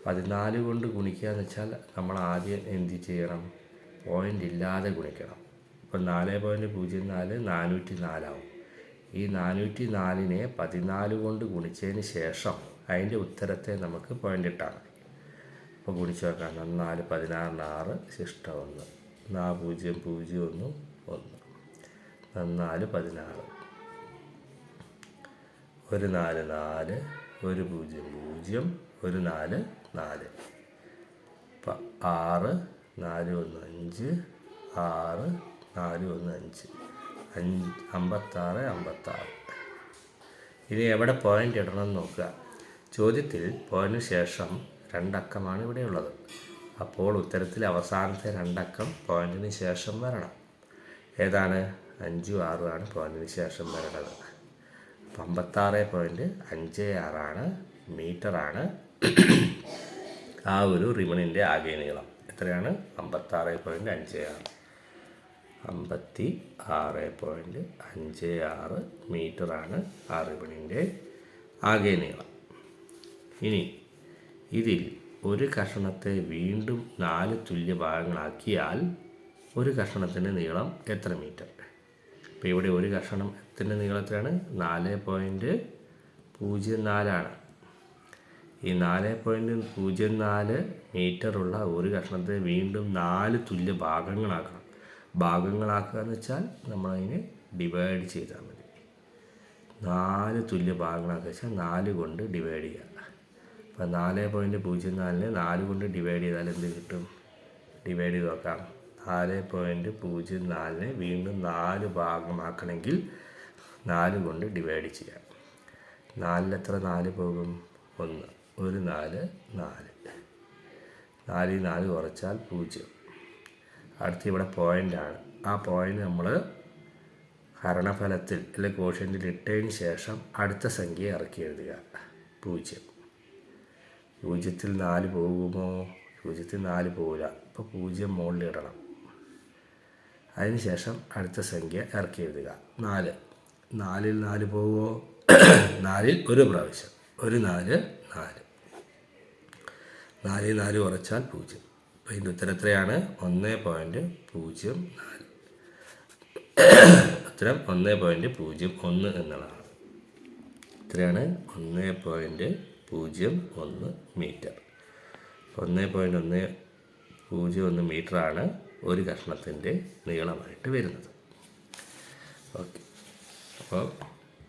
14 കൊണ്ട് ഗുണിക്കുക എന്ന് വെച്ചാൽ നമ്മൾ ആദ്യം എന്ത് ചെയ്യണം? പോയിൻ്റ് ഇല്ലാതെ ഗുണിക്കണം. അപ്പം 4.04 404 ആവും. ഈ 404നെ 14 കൊണ്ട് ഗുണിച്ചതിന് ശേഷം അതിൻ്റെ ഉത്തരത്തെ നമുക്ക് പോയിൻ്റ് ഇട്ടാൽ മതി. അപ്പോൾ ഗുണിച്ച് വെക്കാം. 4 16 6 ശിഷ്ട 1 4 0 0 1 1 4 16, 1 4 4, 1 0 0, 1 4 4. അപ്പം 6 4 1 5, 6 4 1 5, 56 56. ഇനി എവിടെ പോയിൻ്റ് ഇടണം എന്ന് നോക്കുക. ചോദ്യത്തിൽ പോയിന്റിന് ശേഷം 2 അക്കമാണ് ഇവിടെയുള്ളത്. അപ്പോൾ ഉത്തരത്തിൽ അവസാനത്തെ 2 അക്കം പോയിന്റിന് ശേഷം വരണം. ഏതാണ്? 5 6 ആണ് പോയിന്റിന് ശേഷം വരണത്. 56.56 മീറ്ററാണ് ആ ഒരു റിബണിൻ്റെ ആകെ നീളം. എത്രയാണ്? 56.56. 56.56 മീറ്ററാണ് ആ റിബണിൻ്റെ ആകെ നീളം. ഇനി ഇതിൽ ഒരു കഷണത്തെ വീണ്ടും 4 തുല്യ ഭാഗങ്ങളാക്കിയാൽ ഒരു കഷണത്തിൻ്റെ നീളം എത്ര മീറ്റർ? ഇപ്പോൾ ഇവിടെ ഒരു കഷണത്തിൻ്റെ നീളം എത്രയാണ്? 4.04 ഈ 4.04 മീറ്ററുള്ള ഒരു കഷണത്തെ വീണ്ടും 4 തുല്യ ഭാഗങ്ങളാക്കണം. ഭാഗങ്ങളാക്കുക എന്ന് വെച്ചാൽ നമ്മളതിനെ ഡിവൈഡ് ചെയ്താൽ മതി. 4 തുല്യ ഭാഗങ്ങളാക്കുക വെച്ചാൽ 4 കൊണ്ട് ഡിവൈഡ് ചെയ്യുക. അപ്പോൾ 4.04 4 കൊണ്ട് ഡിവൈഡ് ചെയ്താൽ എന്ത് കിട്ടും? ഡിവൈഡ് ചെയ്ത് നോക്കാം. 4.04 വീണ്ടും 4 ഭാഗമാക്കണമെങ്കിൽ 4 കൊണ്ട് ഡിവൈഡ് ചെയ്യാം. 4 എത്ര 4 പോകും? 1 1 4 4, 4 4 കുറച്ചാൽ 0. അടുത്ത് ഇവിടെ പോയിൻ്റാണ്. ആ പോയിൻ്റ് നമ്മൾ ഹരണഫലത്തിൽ അല്ലെങ്കിൽ കോഷ്യൻ്റിൽ ഇട്ടതിന് ശേഷം അടുത്ത സംഖ്യ ഇറക്കി എഴുതുക. 0. 0-ൽ 4 പോകുമോ? 0-ൽ 4 പോകില്ല. അപ്പോൾ 0 മുകളിൽ ഇടണം. അതിന് ശേഷം അടുത്ത സംഖ്യ ഇറക്കി എഴുതുക. 4. 4-ൽ 4 പോകുമോ? 4-ൽ ഒരു പ്രാവശ്യം. 1 4 4, 4 4 കുറച്ചാൽ 0. അപ്പോൾ ഇതിൻ്റെ ഉത്തരം എത്രയാണ്? 1.04. ഉത്തരം 1.01 എന്നുള്ളതാണ്. എത്രയാണ്? 1.01 മീറ്റർ. 1.101 മീറ്ററാണ് ഒരു കഷ്ണത്തിൻ്റെ നീളമായിട്ട് വരുന്നത്. ഓക്കെ, അപ്പോൾ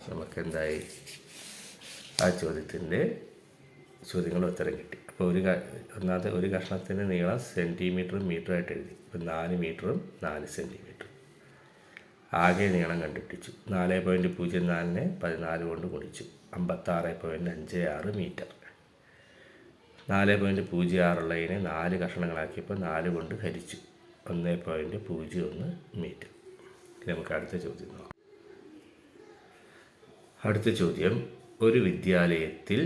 നമുക്കെന്തായി? ആ ചോദ്യങ്ങൾ ഉത്തരം കിട്ടി. അപ്പോൾ ഒന്നാമത്തെ ഒരു കഷ്ണത്തിൻ്റെ നീളം സെൻറ്റിമീറ്ററും മീറ്ററായിട്ട് എഴുതി. ഇപ്പോൾ 4 മീറ്ററും 4 സെൻറ്റിമീറ്ററും ആകെ നീളം കണ്ടുപിടിച്ചു. 4.04 14 കൊണ്ട് ഗുണിച്ചു. 56.56 മീറ്റർ. 4.06 ഉള്ളതിനെ 4 കഷ്ണങ്ങളാക്കിയപ്പോൾ 4 കൊണ്ട് ഹരിച്ചു. 1.01 മീറ്റർ. നമുക്ക് അടുത്ത ചോദ്യം നോക്കാം. അടുത്ത ചോദ്യം, ഒരു വിദ്യാലയത്തിൽ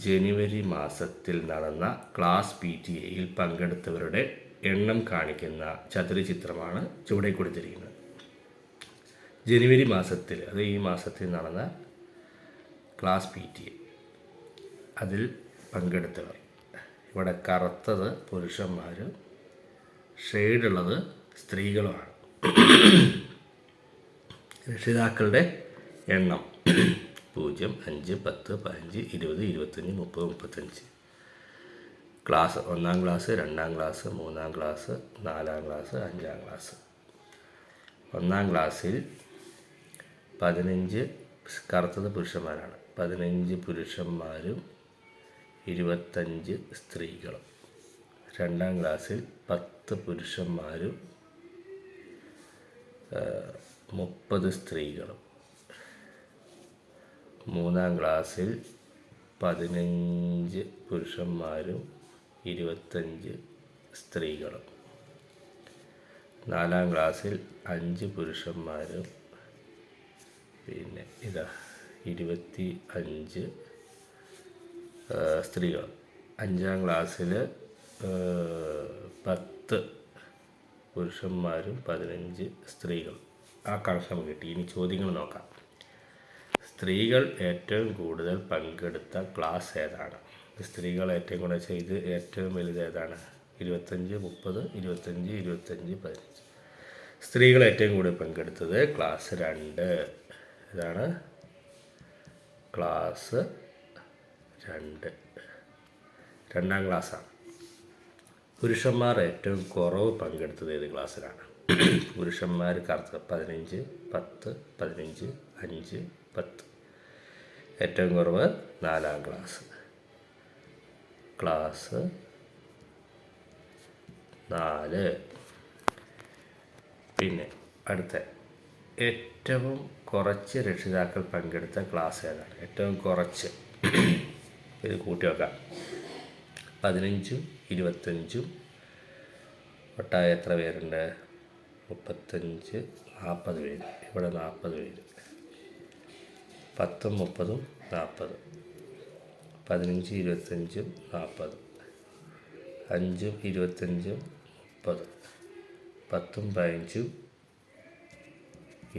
ജനുവരി മാസത്തിൽ നടന്ന ക്ലാസ് PTA-യിൽ പങ്കെടുത്തവരുടെ എണ്ണം കാണിക്കുന്ന ചതുരചിത്രമാണ് ചുവടെ കൊടുത്തിരിക്കുന്നത്. ജനുവരി മാസത്തിൽ, അത് ഈ മാസത്തിൽ നടന്ന ക്ലാസ് PTA, അതിൽ പങ്കെടുത്തവർ. ഇവിടെ കറുത്തത് പുരുഷന്മാരും ഷെയ്ഡുള്ളത് സ്ത്രീകളുമാണ്. രക്ഷിതാക്കളുടെ എണ്ണം 0 5 10 15 20 25 30 35. Class 1-ാം class 2-ാം class 3-ാം class 4-ാം class 5-ാം class. 1-ാം ക്ലാസ്സിൽ 15 കറുത്തത് പുരുഷന്മാരാണ്. 15 പുരുഷന്മാരും 25 സ്ത്രീകളും. 2-ാം ക്ലാസ്സിൽ 10 പുരുഷന്മാരും 30 സ്ത്രീകളും. 3-ാം ക്ലാസ്സിൽ 15 പുരുഷന്മാരും 25 സ്ത്രീകളും. 4-ാം ക്ലാസ്സിൽ 5 പുരുഷന്മാരും 25 സ്ത്രീകളും. 5-ാം ക്ലാസ്സിൽ 10 പുരുഷന്മാരും 15 സ്ത്രീകളും. ആ കണക്ക് നമുക്ക് കിട്ടി. ഇനി ചോദ്യങ്ങൾ നോക്കാം. സ്ത്രീകൾ ഏറ്റവും കൂടുതൽ പങ്കെടുത്ത ക്ലാസ് ഏതാണ്? സ്ത്രീകൾ ഏറ്റവും കൂടുതൽ ചെയ്ത് ഏറ്റവും വലുത് ഏതാണ്? 25 30 25 25 15. സ്ത്രീകൾ ഏറ്റവും കൂടുതൽ പങ്കെടുത്തത് ക്ലാസ് 2. ഇതാണ് ക്ലാസ് 2, 2-ാം ക്ലാസ്സാണ്. പുരുഷന്മാർ ഏറ്റവും കുറവ് പങ്കെടുത്തത് ഏത് ക്ലാസ്സിലാണ്? പുരുഷന്മാർക്ക് 15, 10, 15, 5, 10. ഏറ്റവും കുറവ് 4-ാം ക്ലാസ് 4. പിന്നെ അടുത്ത ഏറ്റവും കുറച്ച് രക്ഷിതാക്കൾ പങ്കെടുത്ത ക്ലാസ് ഏതാണ്? ഏറ്റവും കുറച്ച് ഇത് കൂട്ടി വെക്കാം. 15ഉം 25ഉം ഒട്ടാകെ എത്ര പേരുണ്ട്? 35, 40 പേര്. ഇവിടെ 40 പേര്. 10ഉം 30ഉം 40. 15, 25, 40. 5ഉം 25ഉം 30. 10ഉം 15ഉം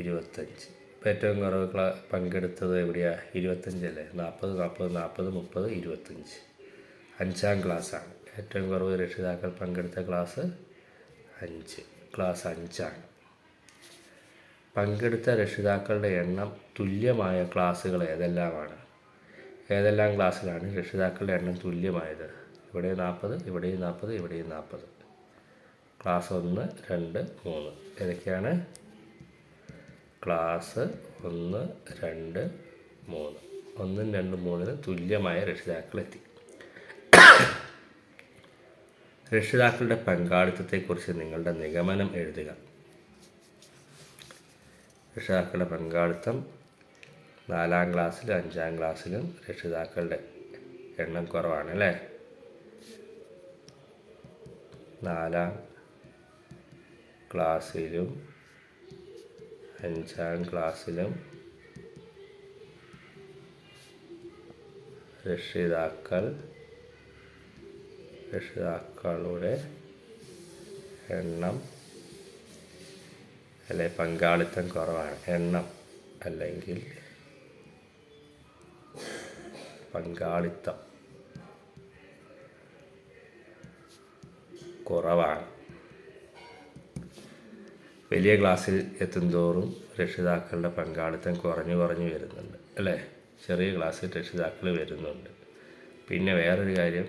25. ഇപ്പം ഏറ്റവും കുറവ് പങ്കെടുത്തത് എവിടെയാണ്? 25 അല്ലേ? 40, 40, 40, 30, 25. 5-ാം ക്ലാസ്സാണ്. ഏറ്റവും കുറവ് രക്ഷിതാക്കൾ പങ്കെടുത്ത ക്ലാസ് 5. ക്ലാസ് 5ആണ്. പങ്കെടുത്ത രക്ഷിതാക്കളുടെ എണ്ണം തുല്യമായ ക്ലാസ്സുകൾ ഏതെല്ലാമാണ്? ഏതെല്ലാം ക്ലാസ്സിലാണ് രക്ഷിതാക്കളുടെ എണ്ണം തുല്യമായത്? ഇവിടെ 40, ഇവിടെയും 40, ഇവിടെയും 40. ക്ലാസ് 1, 2, 3 ഏതൊക്കെയാണ്? ക്ലാസ് 1, 2, 3. 1, 2, 3 തുല്യമായ രക്ഷിതാക്കളെത്തി. രക്ഷിതാക്കളുടെ പങ്കാളിത്തത്തെക്കുറിച്ച് നിങ്ങളുടെ നിഗമനം എഴുതുക. രക്ഷിതാക്കളുടെ പങ്കാളിത്തം 4-ാം ക്ലാസ്സിലും 5-ാം ക്ലാസ്സിലും രക്ഷിതാക്കളുടെ എണ്ണം കുറവാണ് അല്ലേ? 4-ാം ക്ലാസ്സിലും 5-ാം ക്ലാസ്സിലും രക്ഷിതാക്കളുടെ എണ്ണം അല്ലെ പങ്കാളിത്തം കുറവാണ്. എണ്ണം അല്ലെങ്കിൽ പങ്കാളിത്തം കുറവാണ്. വലിയ ക്ലാസ്സിൽ എത്തുന്തോറും രക്ഷിതാക്കളുടെ പങ്കാളിത്തം കുറഞ്ഞു വരുന്നുണ്ട് അല്ലേ? ചെറിയ ക്ലാസ്സിൽ രക്ഷിതാക്കൾ വരുന്നുണ്ട്. പിന്നെ വേറൊരു കാര്യം,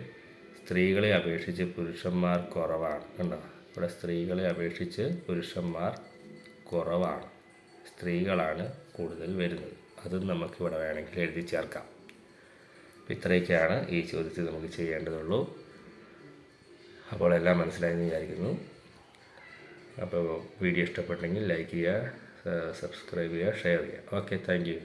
സ്ത്രീകളെ അപേക്ഷിച്ച് പുരുഷന്മാർ കുറവാണ്. കണ്ടോ? ഇവിടെ സ്ത്രീകളെ അപേക്ഷിച്ച് പുരുഷന്മാർ കുറവാണ്. സ്ത്രീകളാണ് കൂടുതൽ വരുന്നത്. അതും നമുക്കിവിടെ വേണമെങ്കിൽ എഴുതി ചേർക്കാം. അപ്പോൾ ഇത്രയൊക്കെയാണ് ഈ ചോദ്യത്തിൽ നമുക്ക് ചെയ്യേണ്ടതുള്ളൂ. അപ്പോൾ എല്ലാം മനസ്സിലായെന്ന് വിചാരിക്കുന്നു. അപ്പോൾ വീഡിയോ ഇഷ്ടപ്പെട്ടെങ്കിൽ ലൈക്ക് ചെയ്യുക, സബ്സ്ക്രൈബ് ചെയ്യുക, ഷെയർ ചെയ്യുക. Okay, thank you.